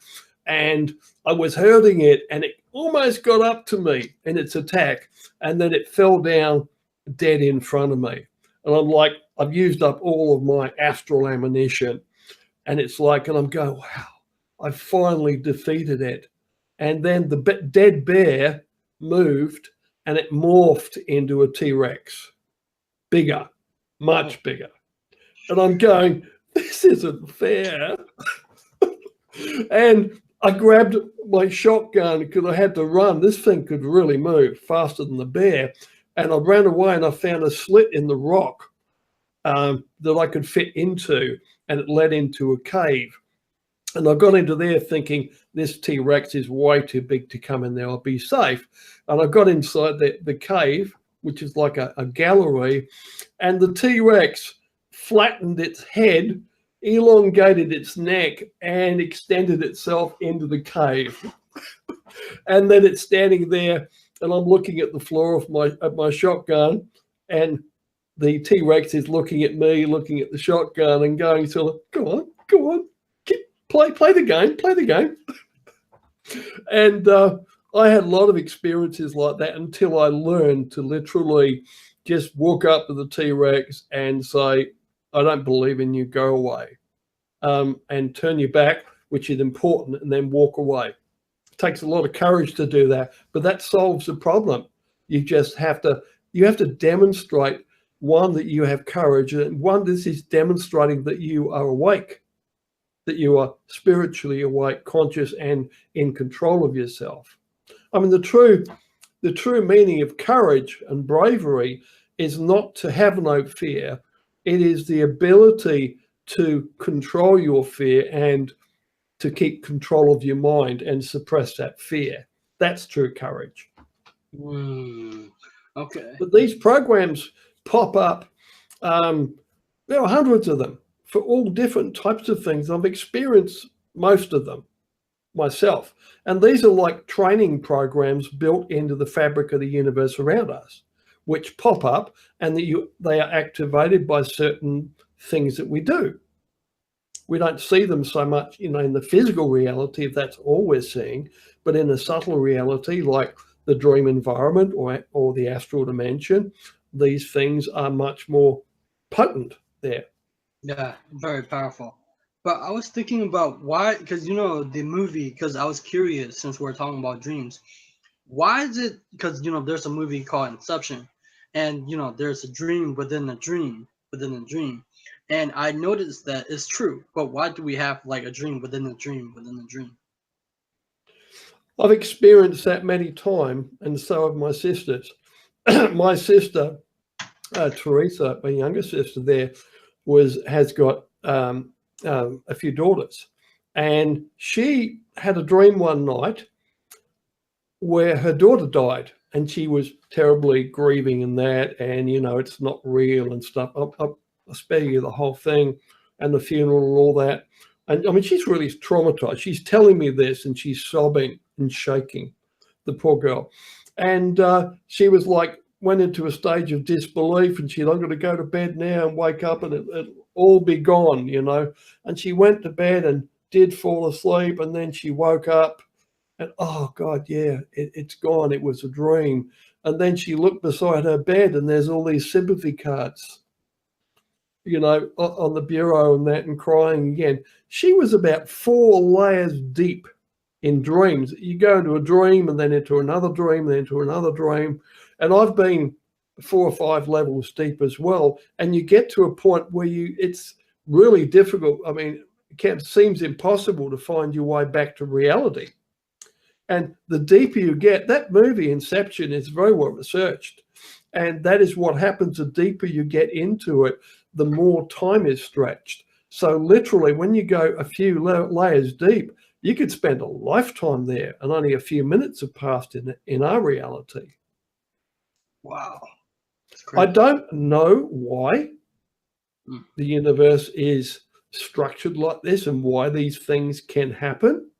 And I was hurting it, and it almost got up to me in its attack. And then it fell down dead in front of me. And I'm like, I've used up all of my astral ammunition. And it's like, and I'm going, wow, I finally defeated it. And then the dead bear moved and it morphed into a T-Rex. Bigger, much bigger. And I'm going, this isn't fair. And I grabbed my shotgun because I had to run. This thing could really move faster than the bear. And I ran away and I found a slit in the rock that I could fit into, and it led into a cave. And I got into there thinking, this T-Rex is way too big to come in there, I'll be safe. And I got inside the cave, which is like a gallery, and the T-Rex flattened its head, elongated its neck, and extended itself into the cave. And then it's standing there, and I'm looking at the floor of my shotgun, and the T-Rex is looking at me, looking at the shotgun, and going sort of, go on, play the game. And I had a lot of experiences like that until I learned to literally just walk up to the T-Rex and say, I don't believe in you, go away. And turn your back, which is important, and then walk away. It takes a lot of courage to do that, but that solves the problem. You just have to demonstrate, one, that you have courage, and one, this is demonstrating that you are awake, that you are spiritually awake, conscious, and in control of yourself. I mean, the true meaning of courage and bravery is not to have no fear. It is the ability to control your fear and to keep control of your mind and suppress that fear. That's true courage. Okay. But these programs pop up. There are hundreds of them for all different types of things. I've experienced most of them myself. And these are like training programs built into the fabric of the universe around us, which pop up, and they are activated by certain things that we do, We don't see them so much, in the physical reality, if that's all we're seeing, but in a subtle reality like the dream environment or the astral dimension, these things are much more potent there. Yeah, very powerful. But I was thinking about why, because the movie, because I was curious since we're talking about dreams. Why is it? Because there's a movie called Inception, and there's a dream within a dream within a dream, and I noticed that it's true. But why do we have like a dream within a dream within a dream? I've experienced that many times, and so have my sisters. My sister, Teresa, my younger sister, there has got a few daughters, and she had a dream one night where her daughter died, and she was terribly grieving in that, and it's not real and stuff. I'll spare you the whole thing and the funeral and all that. And I mean, she's really traumatized. She's telling me this, and she's sobbing and shaking, the poor girl. And she was like, went into a stage of disbelief, and she's, I'm going to go to bed now and wake up and it'll all be gone, And she went to bed and did fall asleep, and then she woke up and, oh God, yeah, it's gone. It was a dream. And then she looked beside her bed, and there's all these sympathy cards, on the bureau and that, and crying again. She was about 4 layers deep in dreams. You go into a dream and then into another dream, then into another dream. And I've been 4 or 5 levels deep as well. And you get to a point where it's really difficult. I mean, it seems impossible to find your way back to reality. And the deeper you get, that movie Inception is very well researched. And that is what happens. The deeper you get into it, the more time is stretched. So literally, when you go a few layers deep, you could spend a lifetime there, and only a few minutes have passed in our reality. Wow. I don't know why the universe is structured like this and why these things can happen,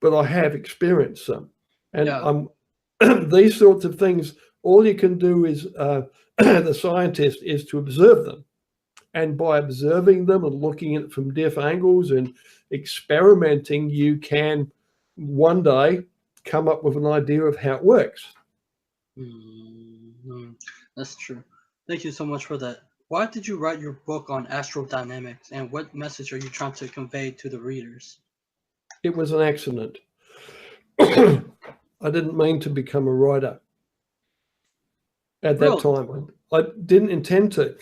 but I have experienced them. And these sorts of things, all you can do is, the scientist, is to observe them. And by observing them and looking at it from different angles and experimenting, you can one day come up with an idea of how it works. Mm-hmm. That's true. Thank you so much for that. Why did you write your book on Astral Dynamics, and what message are you trying to convey to the readers? It was an accident. I didn't mean to become a writer at that time. I didn't intend to.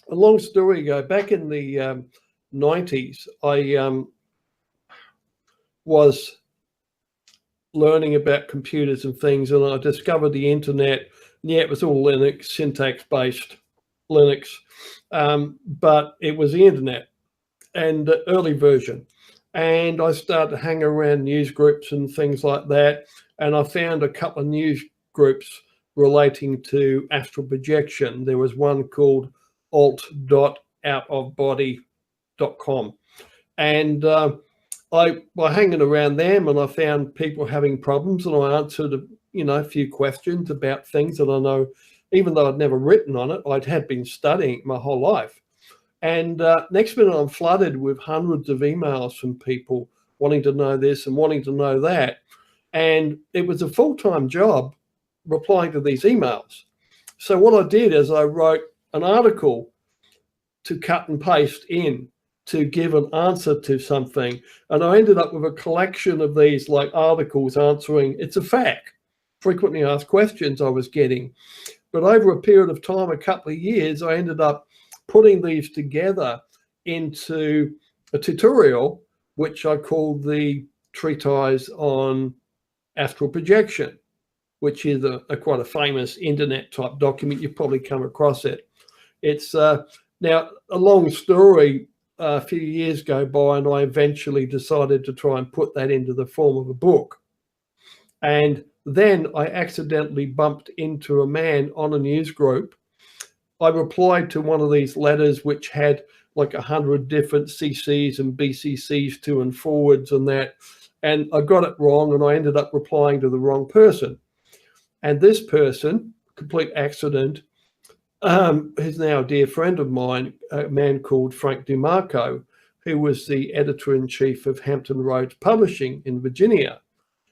A long story ago, back in the 90s, I was learning about computers and things, and I discovered the internet. Yeah, it was all Linux, syntax-based Linux, but it was the internet and the early version. And I started to hang around news groups and things like that, and I found a couple of news groups relating to astral projection. There was one called alt.outofbody.com. And by hanging around them, and I found people having problems, and I answered a few questions about things that I know, even though I'd never written on it, I had been studying my whole life. And next minute, I'm flooded with hundreds of emails from people wanting to know this and wanting to know that. And it was a full-time job replying to these emails. So what I did is I wrote an article to cut and paste in to give an answer to something. And I ended up with a collection of these like articles answering, it's a fact, frequently asked questions I was getting. But over a period of time, a couple of years, I ended up putting these together into a tutorial, which I called the Treatise on Astral Projection, which is quite a famous internet type document. You've probably come across it. It's now a long story. A few years go by, and I eventually decided to try and put that into the form of a book. And then I accidentally bumped into a man on a news group. I replied to one of these letters, which had like 100 different CCs and BCCs to and forwards and that. And I got it wrong, and I ended up replying to the wrong person. And this person, complete accident, who's now a dear friend of mine, a man called Frank DeMarco, who was the editor-in-chief of Hampton Roads Publishing in Virginia.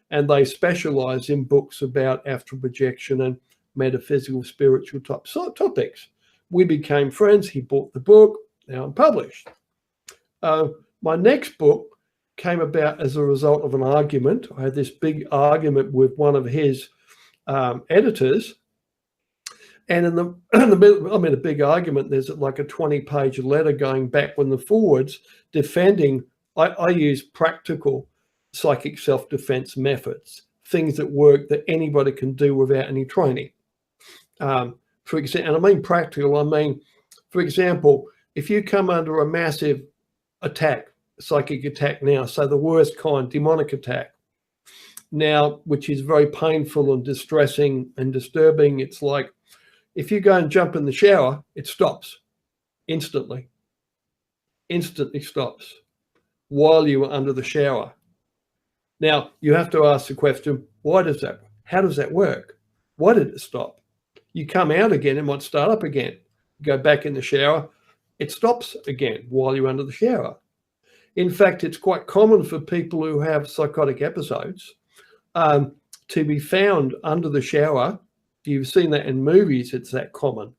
And they specialize in books about astral projection and metaphysical, spiritual type topics. We became friends. He bought the book. Now I'm published. My next book came about as a result of an argument. I had this big argument with one of his editors. And in the middle, I mean, a big argument, there's like a 20-page letter going backwards and forwards defending. I use practical psychic self-defense methods, things that work that anybody can do without any training. For example, and I mean practical, I mean, for example, if you come under a massive attack, psychic attack now, so the worst kind, demonic attack, now, which is very painful and distressing and disturbing, it's like, if you go and jump in the shower, it stops instantly stops while you are under the shower. Now, you have to ask the question, why does that? How does that work? Why did it stop? You come out again, it might start up again. You go back in the shower, it stops again while you're under the shower. In fact, it's quite common for people who have psychotic episodes to be found under the shower. You've seen that in movies, it's that common.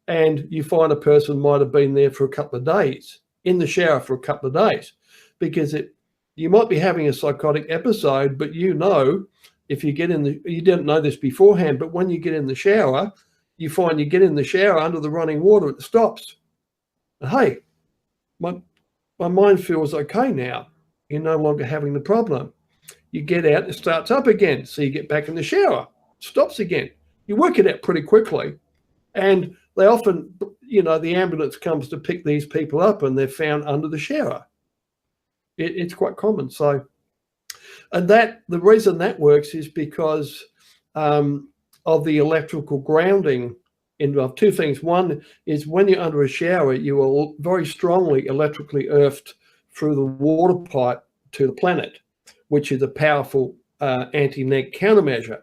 And you find a person might have been there for a couple of days, in the shower for a couple of days, because you might be having a psychotic episode, but if you get you didn't know this beforehand, but when you get in the shower, you find you get in the shower under the running water, it stops. And, hey, my mind feels okay now. You're no longer having the problem. You get out, it starts up again. So you get back in the shower, it stops again. You work it out pretty quickly. And they often, the ambulance comes to pick these people up and they're found under the shower. It's quite common. So, and the reason that works is because of the electrical grounding of two things. One is when you're under a shower, you are very strongly electrically earthed through the water pipe to the planet, which is a powerful anti-neg countermeasure.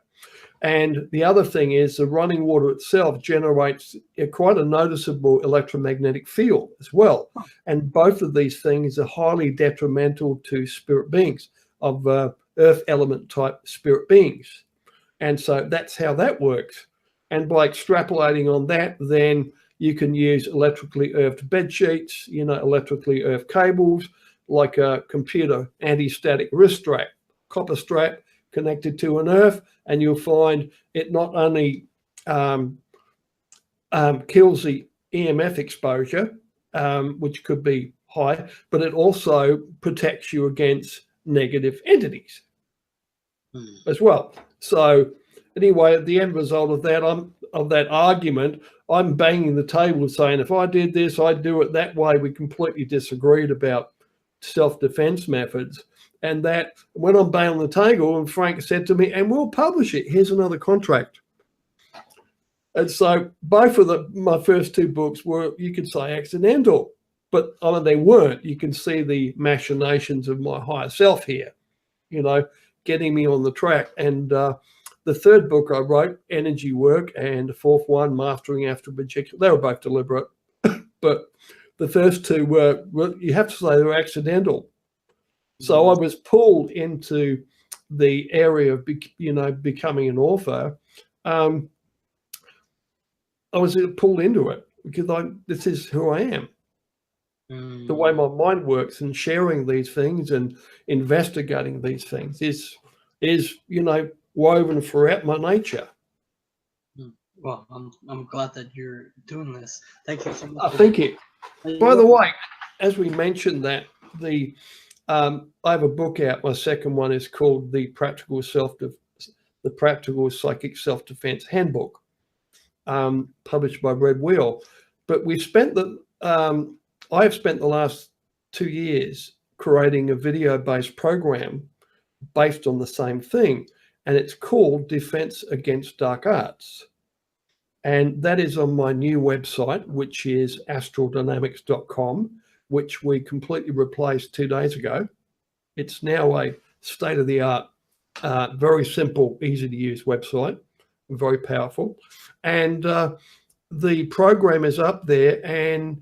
And the other thing is the running water itself generates quite a noticeable electromagnetic field as well. And both of these things are highly detrimental to spirit beings, of earth element type spirit beings. And so that's how that works. And by extrapolating on that, then you can use electrically earthed bed sheets, electrically earthed cables, like a computer anti-static wrist strap, copper strap connected to an earth, and you'll find it not only kills the EMF exposure, which could be high, but it also protects you against negative entities as well. So anyway, at the end result of that argument, I'm banging the table saying, if I did this, I'd do it that way. We completely disagreed about self-defense methods. And that when I'm banging the table, and Frank said to me, and we'll publish it, here's another contract. And so both of my first two books were, you could say, accidental, but they weren't. You can see the machinations of my higher self here, getting me on the track. And the third book I wrote, Energy Work, and the fourth one, Mastering Astral Projection, they were both deliberate. But the first two were, you have to say, they were accidental. So I was pulled into the area of, becoming an author. I was pulled into it because this is who I am. The way my mind works, and sharing these things and investigating these things is woven throughout my nature. Well, I'm glad that you're doing this. Thank you so much. Thank you. By the way, as we mentioned that, I have a book out. My second one is called The Practical Psychic Self-Defense Handbook, published by Red Wheel. But I have spent the last 2 years creating a video-based program based on the same thing, and it's called Defense Against Dark Arts. And that is on my new website, which is astraldynamics.com, which we completely replaced 2 days ago. It's now a state-of-the-art, very simple, easy-to-use website, very powerful. And the program is up there, and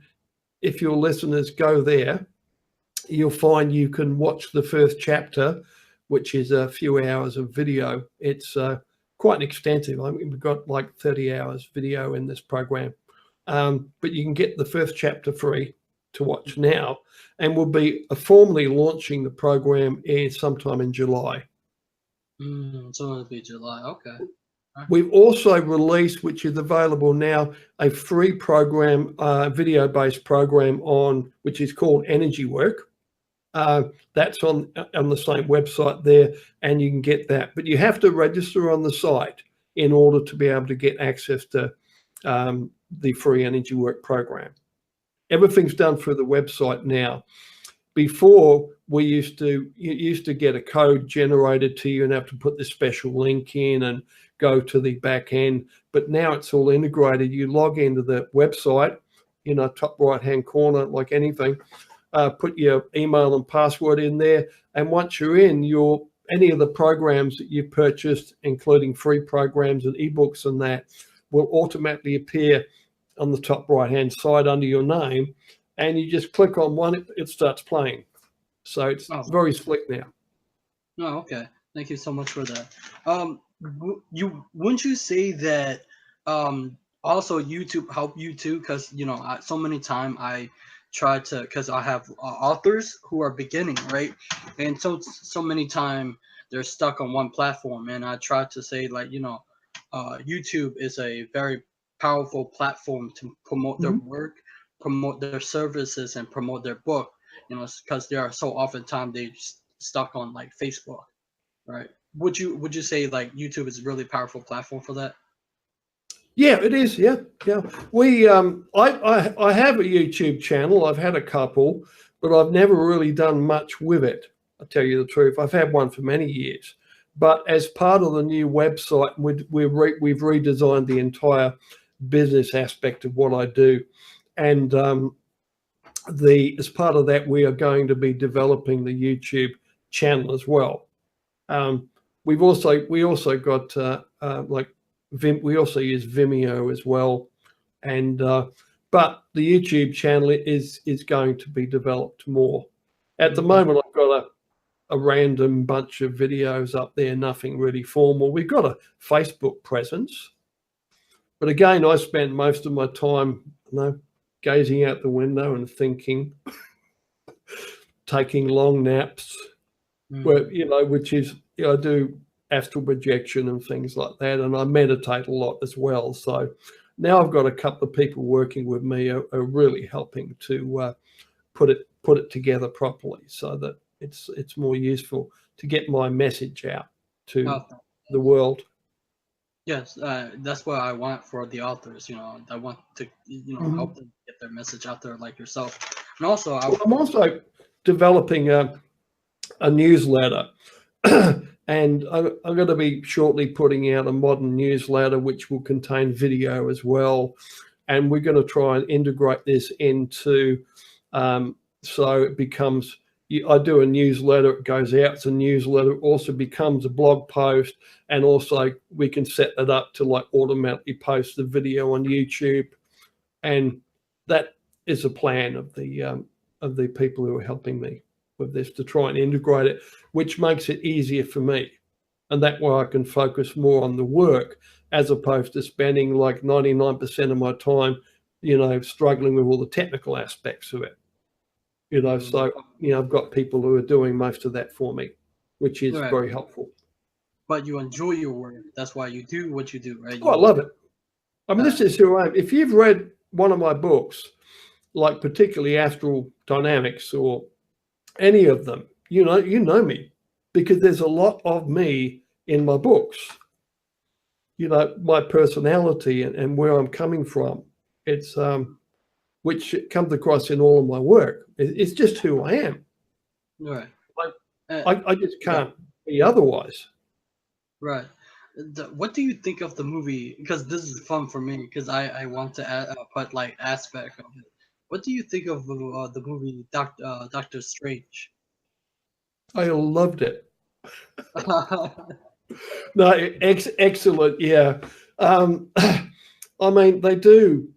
if your listeners go there, you'll find you can watch the first chapter, which is a few hours of video. It's quite extensive. I mean, we've got like 30 hours video in this program, but you can get the first chapter free to watch now, and we'll be formally launching the program sometime in July. So it'll be July. Okay. We've also released, which is available now, a free program, video-based program on, which is called Energy Work. That's on the same website there, and you can get that. But you have to register on the site in order to be able to get access to the free Energy Work program. Everything's done through the website now. Before, you used to get a code generated to you and have to put this special link in and go to the back end. But now it's all integrated. You log into the website, top right-hand corner, like anything, put your email and password in there. And once you're in, any of the programs that you've purchased, including free programs and ebooks and that, will automatically appear on the top right-hand side under your name. And you just click on one, it starts playing. So it's very slick now. Oh, okay. Thank you so much for that. Wouldn't you say that also YouTube helped you too? Because so many times I try to, because I have authors who are beginning, right? And so many times they're stuck on one platform, and I try to say, like, YouTube is a very powerful platform to promote their work, promote their services, and promote their book, because they are so oftentimes they stuck on like Facebook, right? Would you say like YouTube is a really powerful platform for that? Yeah, it is. Yeah. We I have a YouTube channel. I've had a couple, but I've never really done much with it. I'll tell you the truth. I've had one for many years, but as part of the new website, we've redesigned the entire business aspect of what I do, and as part of that, we are going to be developing the YouTube channel as well. We also got we also use Vimeo as well, and but the YouTube channel is going to be developed more. At the moment, I've got a random bunch of videos up there, nothing really formal. We've got a Facebook presence, but again, I spend most of my time, gazing out the window and thinking, taking long naps, which is, I do astral projection and things like that, and I meditate a lot as well. So now I've got a couple of people working with me are really helping to put it together properly, so that it's more useful to get my message out to the world. Yes, that's what I want for the authors. I want to help them get their message out there, like yourself. And also, I'm also developing a newsletter. And I'm going to be shortly putting out a modern newsletter, which will contain video as well. And we're going to try and integrate this into, so it becomes, I do a newsletter, it goes out, it's a newsletter, it also becomes a blog post, and also we can set it up to like automatically post the video on YouTube. And that is a plan of the people who are helping me with this, to try and integrate it, which makes it easier for me. And that way I can focus more on the work, as opposed to spending like 99% of my time, struggling with all the technical aspects of it. So, I've got people who are doing most of that for me, which is very helpful. But you enjoy your work. That's why you do what you do, right? I love it. I mean, this is who I am. If you've read one of my books, like particularly Astral Dynamics or any of them, you know me, because there's a lot of me in my books. My personality and where I'm coming from. It's which comes across in all of my work. It's just who I am. Right. I just can't be otherwise. Right. What do you think of the movie? Because this is fun for me, because I want to put like aspect of it. What do you think of the movie Doctor Strange? I loved it. No, excellent. Yeah. I mean, they do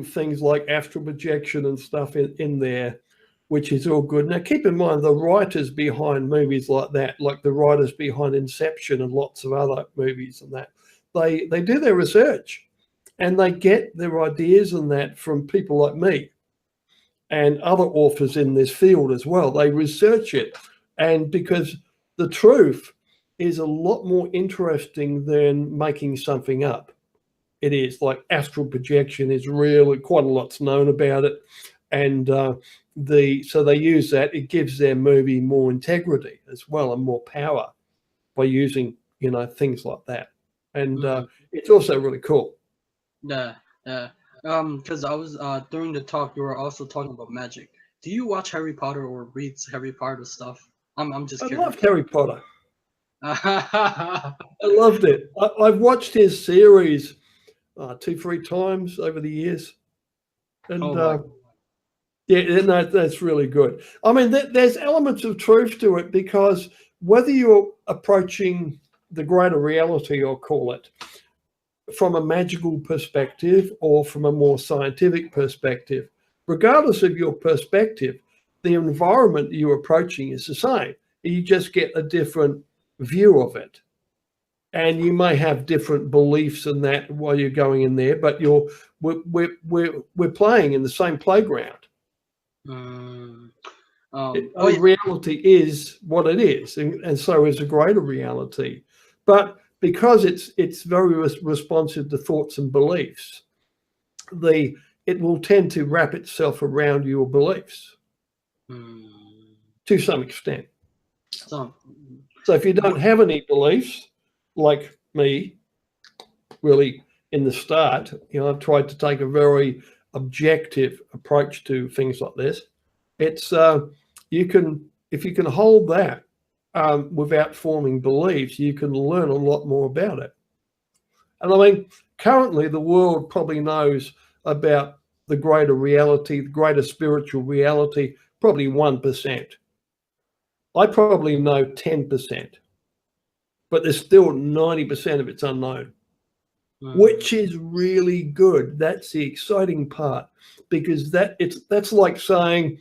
things like astral projection and stuff in there, which is all good. Now, keep in mind, the writers behind movies like that, like the writers behind Inception and lots of other movies and that, they do their research and they get their ideas and that from people like me and other authors in this field as well. They research it, and because the truth is a lot more interesting than making something up. It is like astral projection is really quite a lot's known about it, and so they use that. It gives their movie more integrity as well and more power by using things like that, and it's also really cool. Yeah, yeah. Because I was during the talk, you were also talking about magic. Do you watch Harry Potter or read Harry Potter stuff? I'm just I curious. loved Harry Potter. I loved it. I've watched his series 2-3 times over the years, and yeah, no, that's really good. I mean, there's elements of truth to it, because whether you're approaching the greater reality, I'll call it, from a magical perspective or from a more scientific perspective, regardless of your perspective, the environment you're approaching is the same. You just get a different view of it. And you may have different beliefs in that while you're going in there, but we're playing in the same playground. Reality is what it is, and so is a greater reality. But because it's very responsive to thoughts and beliefs, it will tend to wrap itself around your beliefs to some extent. So if you don't have any beliefs, like me, really in the start, I've tried to take a very objective approach to things like this. It's if you can hold that without forming beliefs, you can learn a lot more about it. And I mean, currently the world probably knows about the greater reality, the greater spiritual reality, probably 1%. I probably know 10%, but there's still 90% of it's unknown, which is really good. That's the exciting part, because that's like saying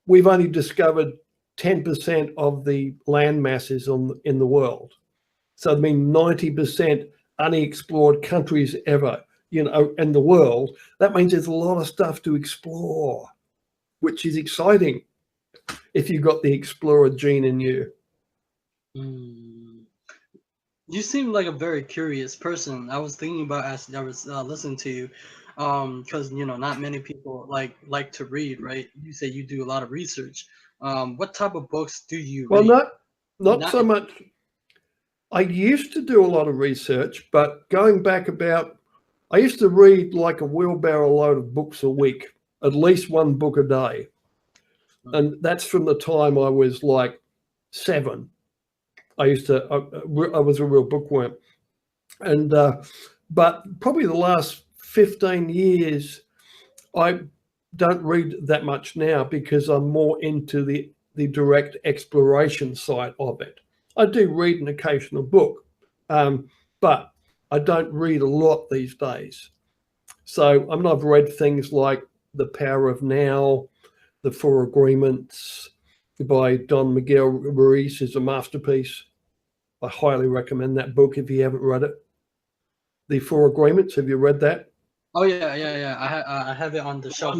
we've only discovered 10% of the land masses in the world. So I mean 90% unexplored countries ever, in the world. That means there's a lot of stuff to explore, which is exciting if you've got the explorer gene in you. You seem like a very curious person. I was thinking about as I was listening to you, because not many people like to read, right? You say you do a lot of research. What type of books do you read? Well, not so much. I used to do a lot of research, but going back I used to read like a wheelbarrow load of books a week, at least one book a day. And that's from the time I was like 7. I was a real bookworm. And, but probably the last 15 years, I don't read that much now, because I'm more into the direct exploration side of it. I do read an occasional book, but I don't read a lot these days. So I've read things like The Power of Now, The 4 Agreements by Don Miguel Ruiz is a masterpiece. I highly recommend that book if you haven't read it. The 4 Agreements, have you read that? Oh yeah. I have it on the shelf.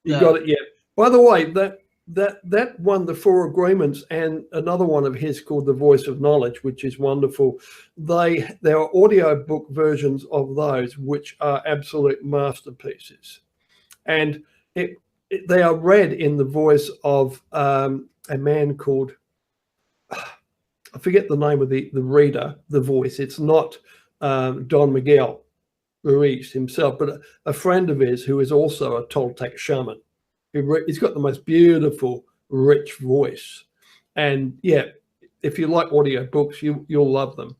You got it, yeah. By the way, that one, The 4 Agreements, and another one of his called The Voice of Knowledge, which is wonderful. There are audio book versions of those, which are absolute masterpieces, and they are read in the voice of a man called, I forget the name of the reader, the voice. It's not Don Miguel Ruiz himself, but a friend of his who is also a Toltec shaman. He's got the most beautiful, rich voice. And yeah, if you like audio books, you'll love them.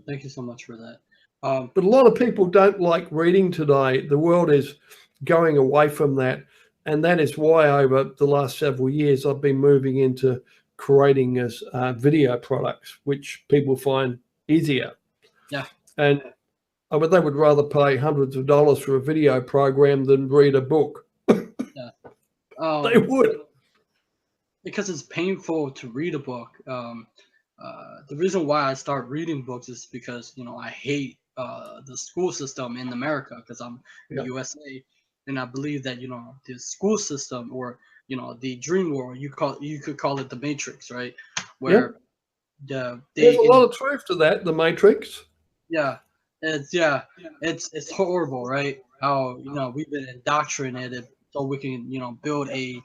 Thank you so much for that. But a lot of people don't like reading today. The world is going away from that. And that is why over the last several years, I've been moving into creating as video products, which people find easier Yeah. And I mean, they would rather pay hundreds of dollars for a video program than read a book. Yeah. They would. Because it's painful to read a book. The reason why I start reading books is because, you know, I hate the school system in America, because I'm in the USA, and I believe that, you know, the school system, or, you know, the dream world, you could call it the Matrix, right? Where There's a lot of truth to that, the Matrix. yeah, it's horrible, right? How, you know, we've been indoctrinated so we can, you know, build a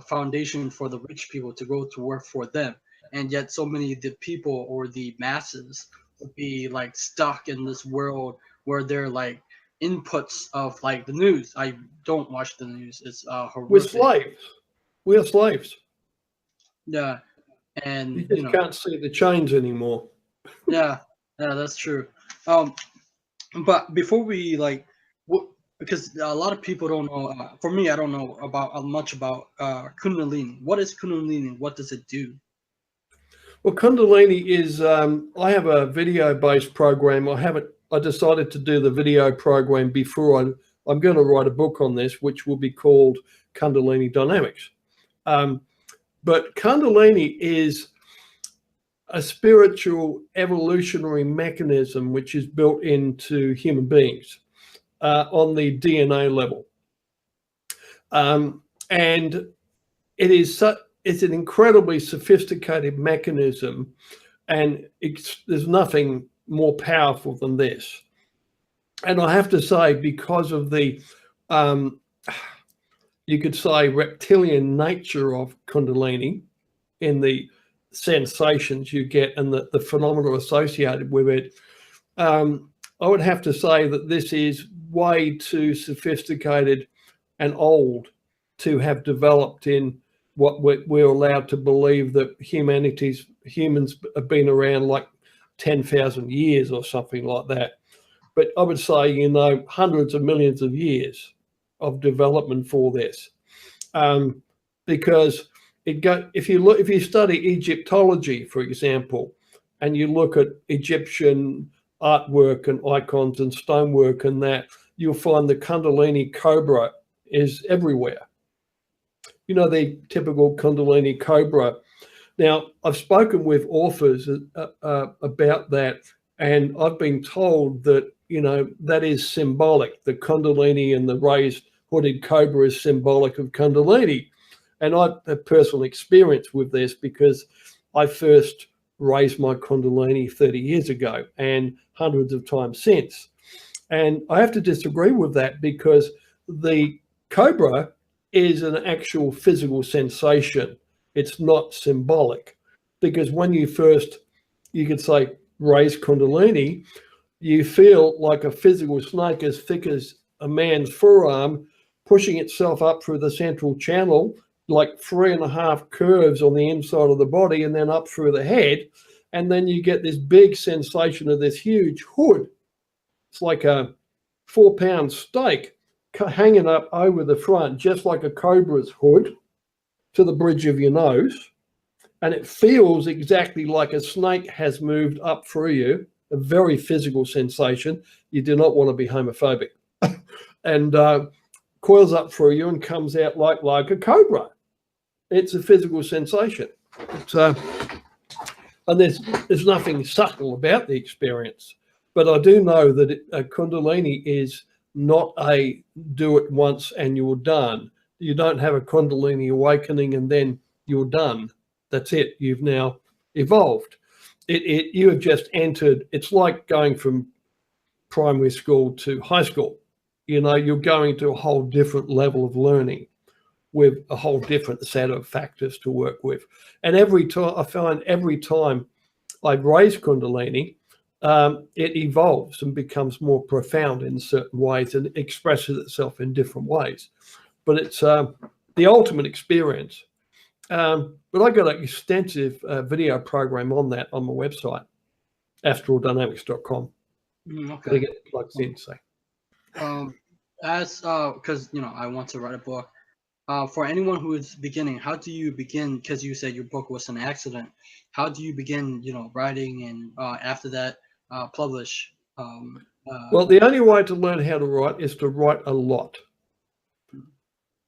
foundation for the rich people to go to work for them, and yet so many of the people, or the masses, would be like stuck in this world where they're like inputs of like the news. I don't watch the news. It's We're horrific. slaves. We're slaves. Yeah, and You just can't see the change anymore. Yeah, that's true. But before we like, because a lot of people don't know. For me, I don't know about much about Kundalini. What is Kundalini? What does it do? Well, Kundalini is, I have a video-based program. I decided to do the video program before I'm going to write a book on this, which will be called Kundalini Dynamics. But Kundalini is a spiritual evolutionary mechanism which is built into human beings on the DNA level. And it's an incredibly sophisticated mechanism, and there's nothing more powerful than this. And I have to say, because of the, you could say, reptilian nature of Kundalini, in the sensations you get and the phenomena associated with it, I would have to say that this is way too sophisticated and old to have developed in what we're allowed to believe that humans have been around like 10,000 years or something like that. But I would say, you know, hundreds of millions of years of development for this, because if you study Egyptology, for example, and you look at Egyptian artwork and icons and stonework and that, you'll find the Kundalini cobra is everywhere. You know, the typical Kundalini cobra. Now, I've spoken with authors about that, and I've been told that, you know, that is symbolic. The Kundalini and the raised hooded cobra is symbolic of Kundalini. And I've had personal experience with this because I first raised my Kundalini 30 years ago and hundreds of times since. And I have to disagree with that, because the cobra is an actual physical sensation. It's not symbolic, because when you first, you could say, raise Kundalini, you feel like a physical snake as thick as a man's forearm pushing itself up through the central channel, like 3.5 curves on the inside of the body, and then up through the head. And then you get this big sensation of this huge hood. It's like a 4-pound steak hanging up over the front, just like a cobra's hood, to the bridge of your nose. And it feels exactly like a snake has moved up through you, a very physical sensation. You do not want to be homophobic. And coils up through you and comes out like a cobra. It's a physical sensation. And there's nothing subtle about the experience. But I do know that Kundalini is not a do it once and you're done. You don't have a Kundalini awakening and then you're done. That's it. You've now evolved. You have just entered. It's like going from primary school to high school. You know, you're going to a whole different level of learning with a whole different set of factors to work with. And every time I raise Kundalini, it evolves and becomes more profound in certain ways and expresses itself in different ways. But it's the ultimate experience. But I got an extensive video program on that on my website, astraldynamics.com. Okay. To get plugged in, so. As because, you know, I want to write a book. For anyone who is beginning, how do you begin? Because you said your book was an accident. How do you begin, writing, and after that, publish? Well, the only way to learn how to write is to write a lot.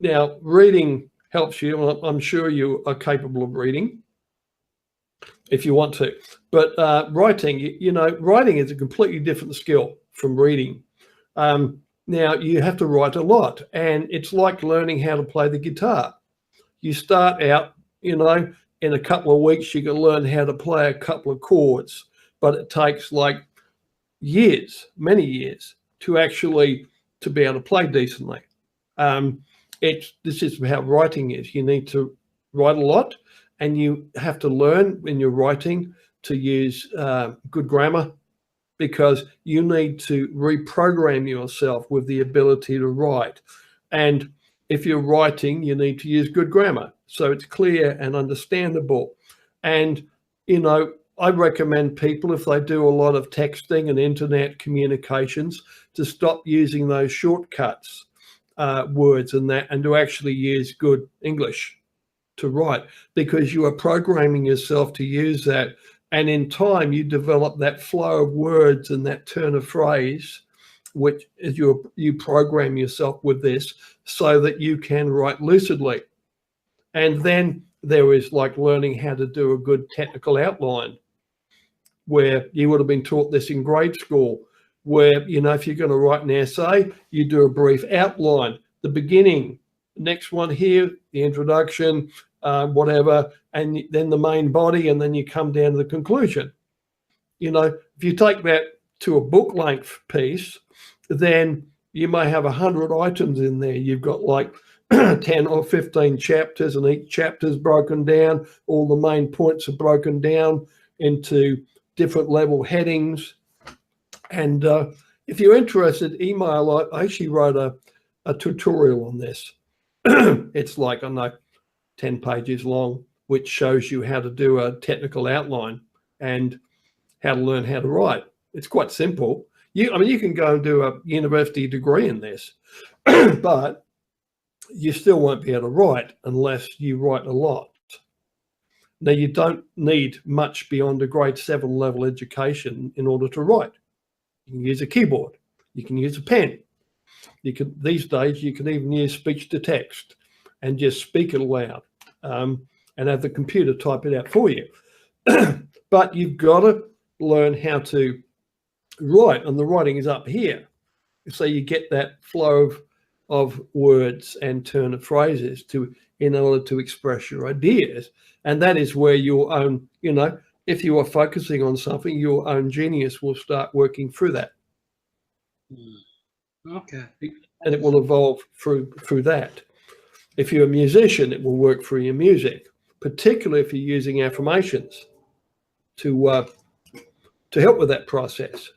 Now, reading helps you. I'm sure you are capable of reading if you want to. But writing, writing is a completely different skill from reading. Now, you have to write a lot, and it's like learning how to play the guitar. You start out, in a couple of weeks, you can learn how to play a couple of chords, but it takes like years, many years, to be able to play decently. This is how writing is. You need to write a lot, and you have to learn when you're writing to use good grammar, because you need to reprogram yourself with the ability to write. And if you're writing, you need to use good grammar, so it's clear and understandable. And, I recommend people, if they do a lot of texting and internet communications, to stop using those shortcuts words and to actually use good English to write, because you are programming yourself to use that. And in time, you develop that flow of words and that turn of phrase, which is you program yourself with this so that you can write lucidly. And then there is like learning how to do a good technical outline, where you would have been taught this in grade school, where, if you're going to write an essay, you do a brief outline, the beginning, next one here, the introduction, whatever, and then the main body, and then you come down to the conclusion. If you take that to a book length piece, then you may have 100 items in there. You've got like 10 or 15 chapters, and each chapter is broken down. All the main points are broken down into different level headings. And if you're interested, email. I actually wrote a tutorial on this. It's like, 10 pages long, which shows you how to do a technical outline and how to learn how to write. It's quite simple. You can go and do a university degree in this, but you still won't be able to write unless you write a lot. Now, you don't need much beyond a grade 7 level education in order to write. You can use a keyboard. You can use a pen. These days, you can even use speech to text and just speak it aloud, and have the computer type it out for you. But you've got to learn how to write, and the writing is up here. So you get that flow of words and turn of phrases in order to express your ideas. And that is where your own, if you are focusing on something, your own genius will start working through that. Okay. And it will evolve through that. If you're a musician, it will work through your music, particularly if you're using affirmations to help with that process.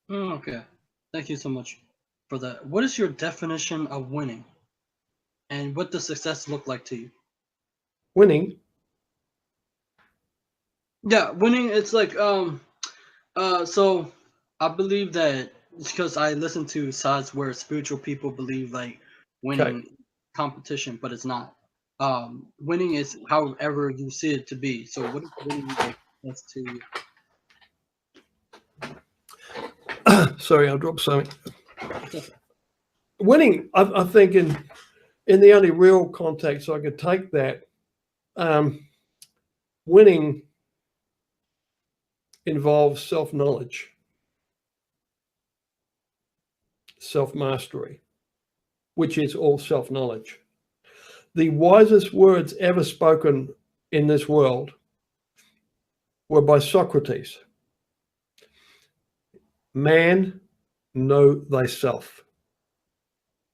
Okay. Thank you so much for that. What is your definition of winning? And what does success look like to you? Winning? Yeah, winning, it's like, so I believe that it's because I listen to sides where spiritual people believe like winning competition, but it's not. Winning is however you see it to be. So what is winning like to you? Sorry, I dropped something. Winning, I think in the only real context I could take that, winning involves self-knowledge, self-mastery, which is all self-knowledge. The wisest words ever spoken in this world were by Socrates. Man, know thyself,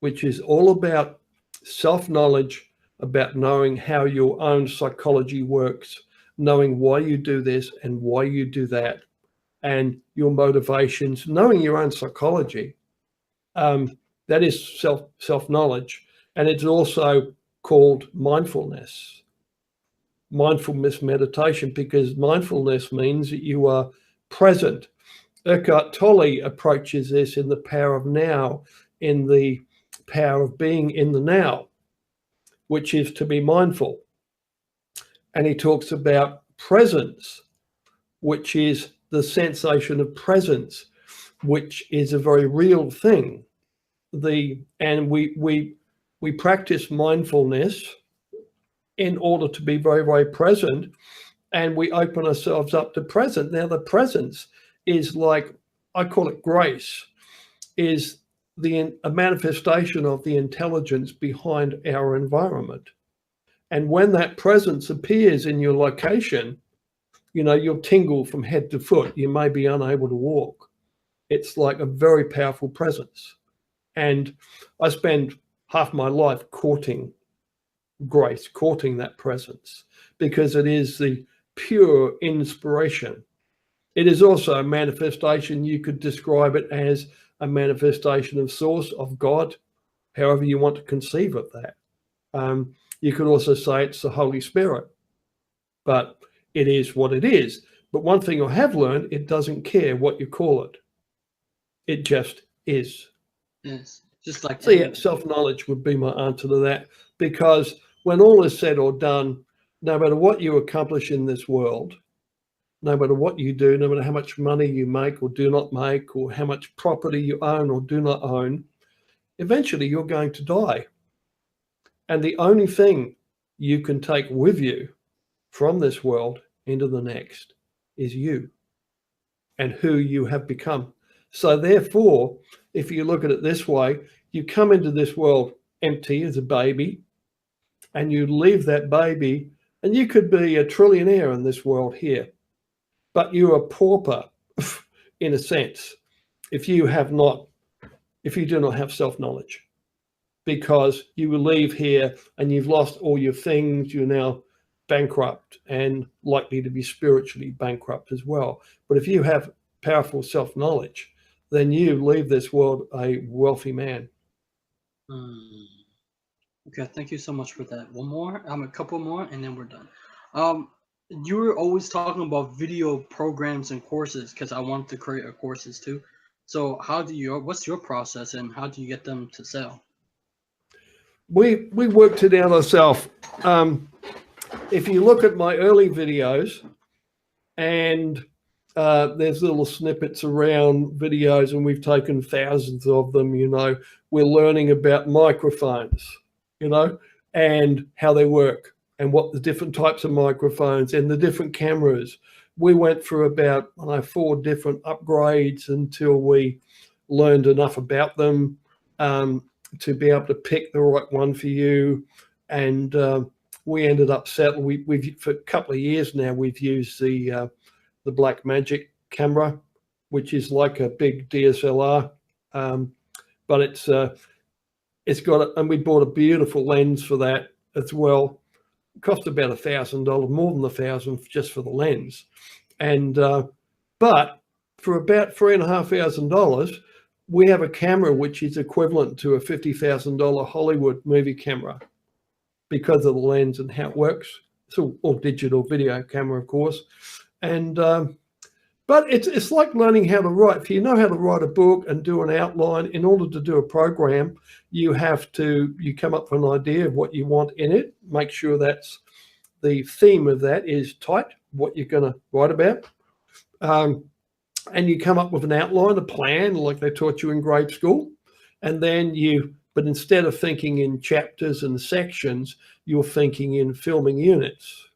which is all about self-knowledge, about knowing how your own psychology works, knowing why you do this and why you do that, and your motivations, knowing your own psychology. That is self-knowledge. And it's also called mindfulness meditation, because mindfulness means that you are present. Eckhart Tolle approaches this in the power of now, in the power of being in the now. which is to be mindful. And he talks about presence, which is the sensation of presence, which is a very real thing. And we practice mindfulness in order to be very, very present, and we open ourselves up to present. Now, the presence is like, I call it grace, is a manifestation of the intelligence behind our environment. And when that presence appears in your location, you'll tingle from head to foot. You may be unable to walk. It's like a very powerful presence. And I spend half my life courting grace, courting that presence, because it is the pure inspiration. It is also a manifestation. You could describe it as a manifestation of source, of God, however you want to conceive of that. You could also say it's the Holy Spirit, but it is what it is. But one thing I have learned, it doesn't care what you call it. It just is. Yes, just like so. Yeah, self-knowledge would be my answer to that, because when all is said or done, no matter what you accomplish in this world, no matter what you do, no matter how much money you make or do not make, or how much property you own or do not own, eventually you're going to die. And the only thing you can take with you from this world into the next is you and who you have become. So therefore, if you look at it this way, you come into this world empty as a baby, and you leave that baby, and you could be a trillionaire in this world here, but you're a pauper in a sense if you do not have self-knowledge, because you will leave here and you've lost all your things. You're now bankrupt and likely to be spiritually bankrupt as well. But if you have powerful self-knowledge, then you leave this world a wealthy man. Okay, thank you so much for that. One more, a couple more, and then we're done. You were always talking about video programs and courses, because I wanted to create courses too. So what's your process, and how do you get them to sell? We worked it out ourselves. If you look at my early videos, and there's little snippets around videos, and we've taken thousands of them, we're learning about microphones, and how they work, and what the different types of microphones and the different cameras. We went through about 4 different upgrades until we learned enough about them to be able to pick the right one for you. And we ended up settling. We've for a couple of years now, we've used the Black Magic camera, which is like a big DSLR, but it's got and we bought a beautiful lens for that as well. It cost about $1,000, more than $1,000 just for the lens. And but for about $3,500, we have a camera which is equivalent to a $50,000 Hollywood movie camera, because of the lens and how it works. It's all digital video camera, of course. And but it's like learning how to write. If you know how to write a book and do an outline, in order to do a program, you come up with an idea of what you want in it. Make sure that's the theme of that is tight, what you're going to write about. And you come up with an outline, a plan, like they taught you in grade school. And then but instead of thinking in chapters and sections, you're thinking in filming units.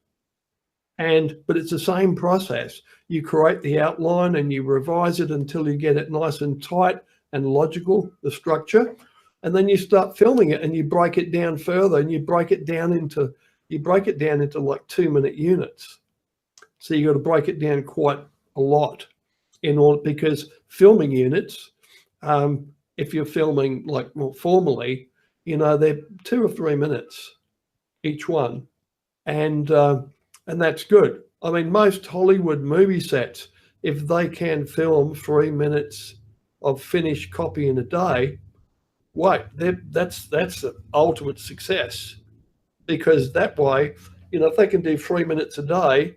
But it's the same process. You create the outline and you revise it until you get it nice and tight and logical, the structure. And then you start filming it, and you break it down further, and you break it down into like 2-minute units. So you got to break it down quite a lot because filming units, if you're filming like more formally, they're 2 or 3 minutes each one. And that's good. I mean, most Hollywood movie sets, if they can film 3 minutes of finished copy in a day, that's the ultimate success. Because that way, if they can do 3 minutes a day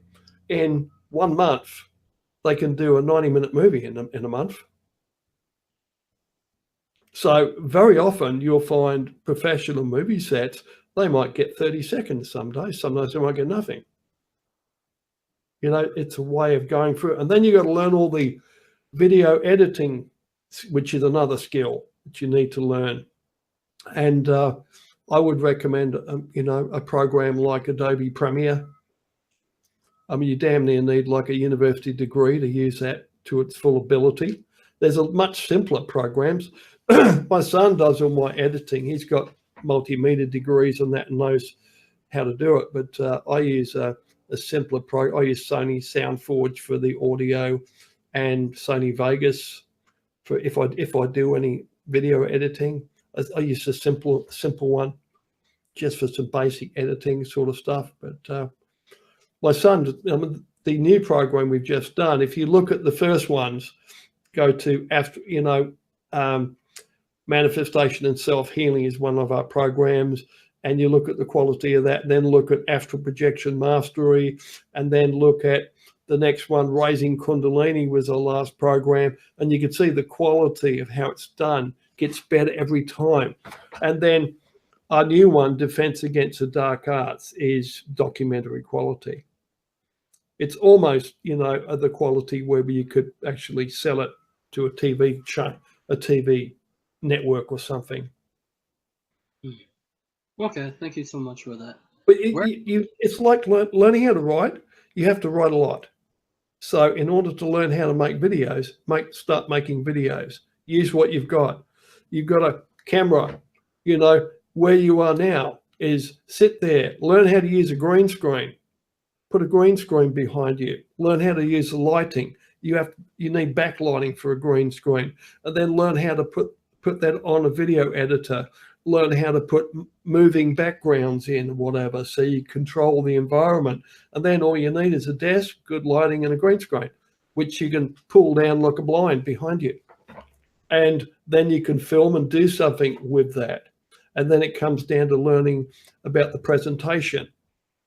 in 1 month, they can do a 90-minute movie in a month. So very often you'll find professional movie sets, They might get 30 seconds some days. Some days they might get nothing. You know, it's a way of going through it. And then you got to learn all the video editing, which is another skill that you need to learn. And I would recommend, you know, a program like Adobe Premiere. I mean, you damn near need like a university degree to use that to its full ability. There's a much simpler programs. My son does all my editing. He's got multimedia degrees and that and knows how to do it. But I use a simpler I use Sony SoundForge for the audio and Sony Vegas for if I do any video editing. I use a simple one just for some basic editing sort of stuff. But my son, I mean, the new program we've just done, if you look at the first ones, go to Manifestation and Self-Healing is one of our programs, and you look at the quality of that, and then look at Astral Projection Mastery, and then look at the next one, Raising Kundalini was our last program, and you can see the quality of how it's done gets better every time. And then our new one, Defense Against the Dark Arts, is documentary quality. It's almost, you know, the quality where you could actually sell it to a TV network or something. Okay, thank you so much for that. But it's like learning how to write. You have to write a lot. So in order to learn how to make videos, start making videos. Use what you've got. You've got a camera. You know, where you are now is sit there, learn how to use a green screen. Put a green screen behind you. Learn how to use the lighting. You need backlighting for a green screen, and then learn how to put that on a video editor. Learn how to put moving backgrounds in, whatever, so you control the environment. And then all you need is a desk, good lighting, and a green screen, which you can pull down like a blind behind you. And then you can film and do something with that. And then it comes down to learning about the presentation.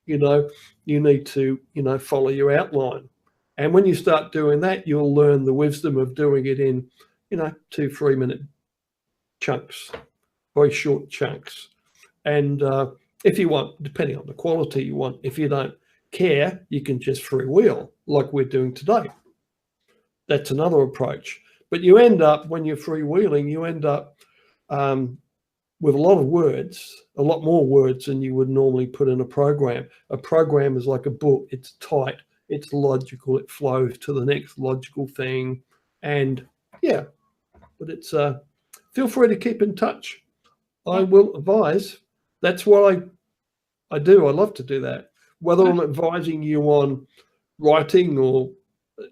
You know, you need to, you know, follow your outline. And when you start doing that, you'll learn the wisdom of doing it in, you know, 2-3 minute chunks, very short chunks. And if you want, depending on the quality you want, if you don't care, you can just freewheel like we're doing today. That's another approach. But you end up, when you're freewheeling, you end up with a lot of words, a lot more words than you would normally put in a program. A program is like a book. It's tight, it's logical, it flows to the next logical thing. And yeah, but it's, feel free to keep in touch. I will advise. That's what I do. I love to do that. Whether I'm advising you on writing or,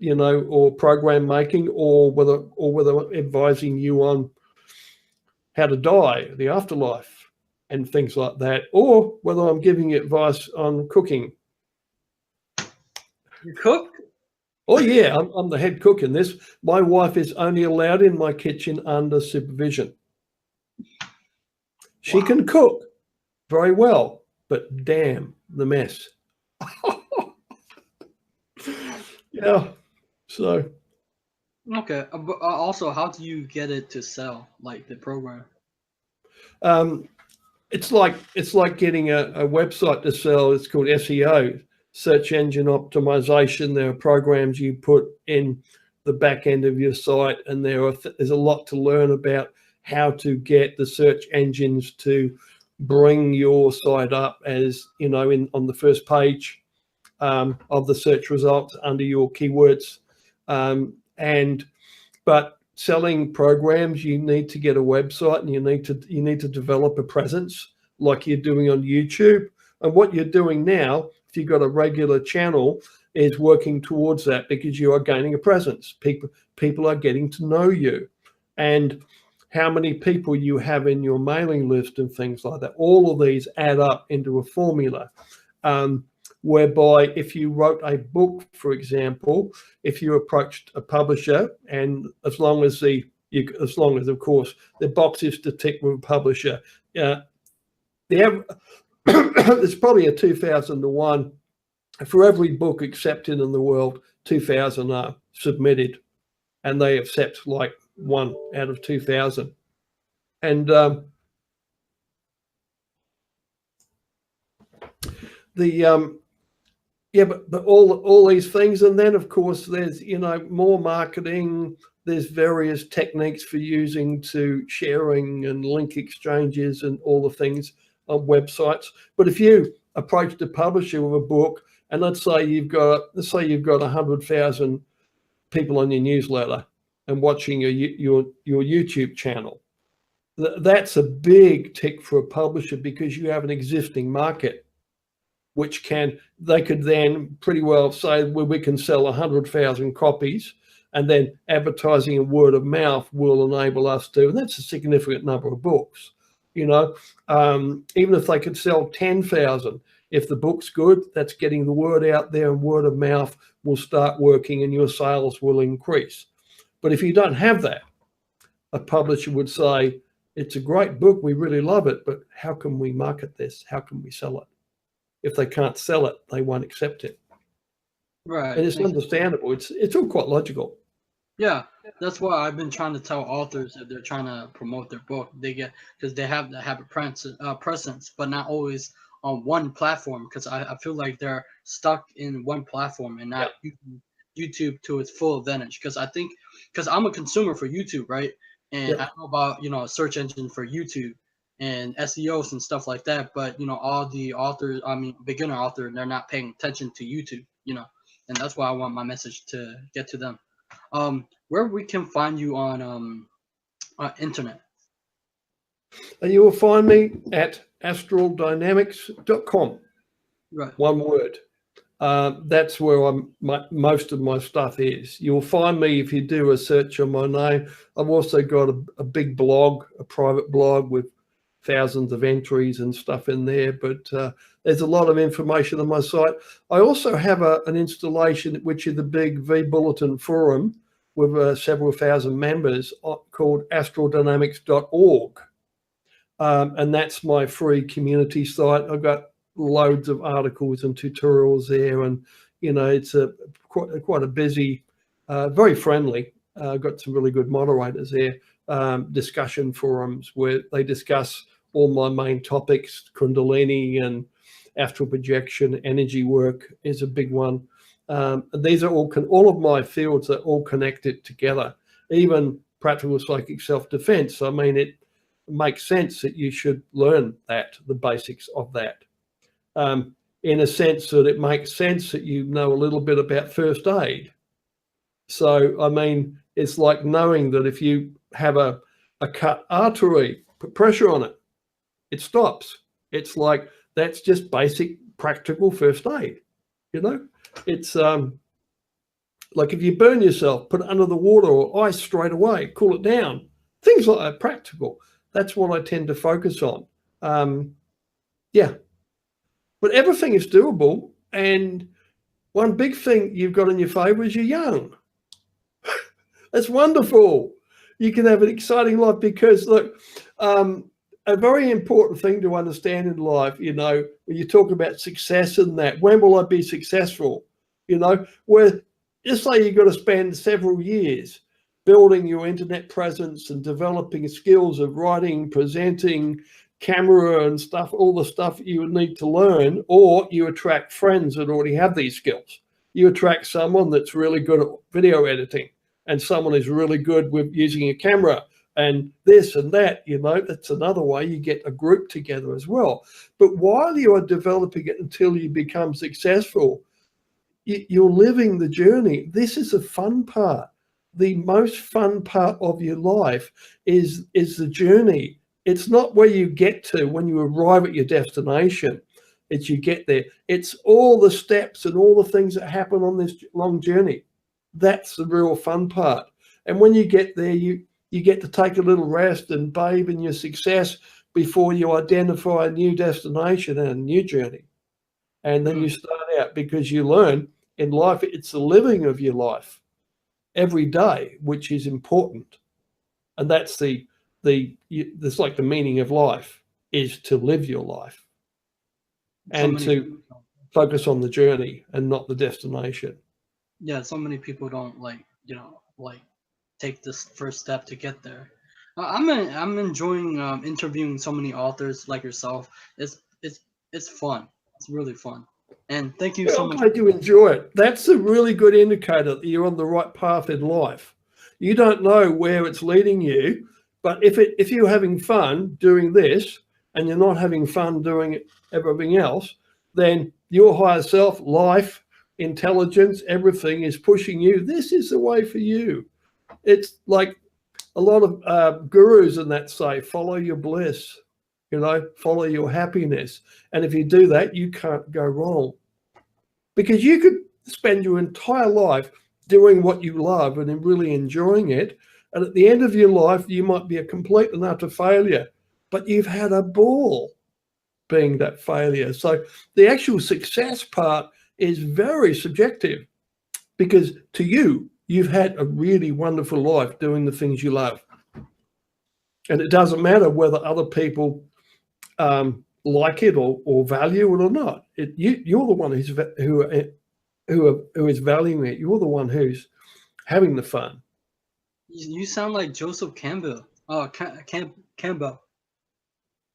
you know, or program making, or whether I'm advising you on how to die, the afterlife, and things like that, or whether I'm giving you advice on cooking. You cook? Oh yeah, I'm the head cook in this. My wife is only allowed in my kitchen under supervision. She can cook very well, but damn the mess. Yeah, so. Okay, but also, how do you get it to sell, like the program? It's like getting a website to sell. It's called SEO, search engine optimization. There are programs you put in the back end of your site, and there's a lot to learn about how to get the search engines to bring your site up, as you know, on the first page of the search results under your keywords. But selling programs, you need to get a website, and you need to develop a presence like you're doing on YouTube. And what you're doing now, if you've got a regular channel, is working towards that, because you are gaining a presence. People are getting to know you, and how many people you have in your mailing list and things like that. All of these add up into a formula. Whereby if you wrote a book, for example, if you approached a publisher, and as long as of course the box is to tick with a publisher, there's probably a 2,000 to 1 for every book accepted in the world. 2,000 are submitted, and they accept like 1 out of 2,000. And the yeah, but all these things, and then of course there's more marketing. There's various techniques for using to sharing and link exchanges and all the things on websites. But if you approach the publisher with a book, and let's say you've got 100,000 people on your newsletter and watching your YouTube channel, that's a big tick for a publisher, because you have an existing market, which they could then pretty well say, well, we can sell 100,000 copies, and then advertising and word of mouth will enable us to, and that's a significant number of books, even if they could sell 10,000, if the book's good, that's getting the word out there, and word of mouth will start working and your sales will increase. But if you don't have that, a publisher would say, it's a great book, we really love it, but how can we market this? How can we sell it? If they can't sell it, they won't accept it. Right. And it's understandable. It's all quite logical. Yeah, that's why I've been trying to tell authors that they're trying to promote their book. Because they have to have a presence, but not always on one platform. Because I feel like they're stuck in one platform and not using YouTube to its full advantage. Because I'm a consumer for YouTube, right? And I know about a search engine for YouTube and SEOs and stuff like that. But all the authors, beginner author, they're not paying attention to YouTube. And that's why I want my message to get to them. Where we can find you on internet? And you will find me at astraldynamics.com. Right. One word. That's where most of my stuff is. You'll find me if you do a search on my name. I've also got a big blog, a private blog with thousands of entries and stuff in there, but there's a lot of information on my site. I also have an installation, which is the big V-Bulletin forum with several thousand members, called astraldynamics.org. And that's my free community site. I've got loads of articles and tutorials there, and it's quite a busy, very friendly. I've got some really good moderators there, discussion forums where they discuss all my main topics. Kundalini and astral projection, energy work is a big one. These are all of my fields are all connected together, even practical psychic self-defense. I mean, it makes sense that you should learn the basics of that. In a sense that it makes sense that you know a little bit about first aid. So, I mean, it's like knowing that if you have a cut artery, put pressure on it, it stops. It's like, that's just basic practical first aid. It's like if you burn yourself, put it under the water or ice straight away, cool it down. Things like that, practical. That's what I tend to focus on. But everything is doable. And one big thing you've got in your favor is you're young. That's wonderful. You can have an exciting life, because look, a very important thing to understand in life, when you talk about success and that, when will I be successful? Where just say you've got to spend several years building your internet presence and developing skills of writing, presenting, camera and stuff, all the stuff you would need to learn, or you attract friends that already have these skills. You attract someone that's really good at video editing, and someone is really good with using a camera and this and that, that's another way you get a group together as well. But while you are developing it until you become successful, you're living the journey. This is the fun part. The most fun part of your life is the journey. It's not where you get to when you arrive at your destination. It's you get there. It's all the steps and all the things that happen on this long journey. That's the real fun part. And when you get there, you get to take a little rest and bathe in your success before you identify a new destination and a new journey. And then you start out, because you learn in life, it's the living of your life every day, which is important. And that's that's like the meaning of life, is to live your life and to focus on the journey and not the destination. Yeah, so many people don't take this first step to get there. I'm enjoying interviewing so many authors like yourself. It's fun. It's really fun. And thank you Yeah, so I'm much. glad you enjoy it. That's a really good indicator that you're on the right path in life. You don't know where it's leading you, but if you're having fun doing this and you're not having fun doing everything else, then your higher self, life, intelligence, everything is pushing you. This is the way for you. It's like a lot of gurus and that say, follow your bliss, follow your happiness. And if you do that, you can't go wrong. Because you could spend your entire life doing what you love and really enjoying it. And at the end of your life, you might be a complete and utter failure, but you've had a ball being that failure. So the actual success part is very subjective, because to you, you've had a really wonderful life doing the things you love. And it doesn't matter whether other people like it or value it or not. You're the one who is valuing it. You're the one who's having the fun. You sound like Joseph Campbell. Oh, Campbell.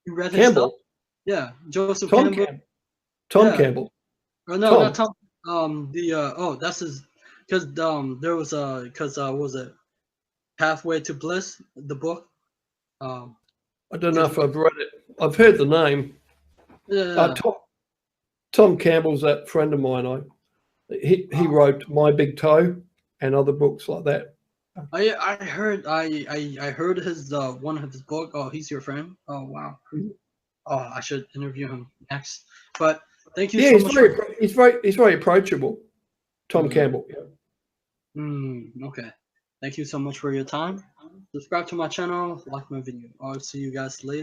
You read his stuff? Campbell, Yeah, Joseph Tom Campbell. Campbell, Tom Yeah. Campbell, Oh no, not Tom. Tom. That's his. Because there was what was it Pathway to Bliss, the book? I don't know if I've read it. I've heard the name. Yeah. Tom Campbell's that friend of mine. He wrote My Big Toe and other books like that. I heard his one of his book. Oh, he's your friend. Oh wow. Oh, I should interview him next. But thank you so much. He's very approachable. Tom Campbell. Yeah. Okay. Thank you so much for your time. Subscribe to my channel, like my video. I'll see you guys later.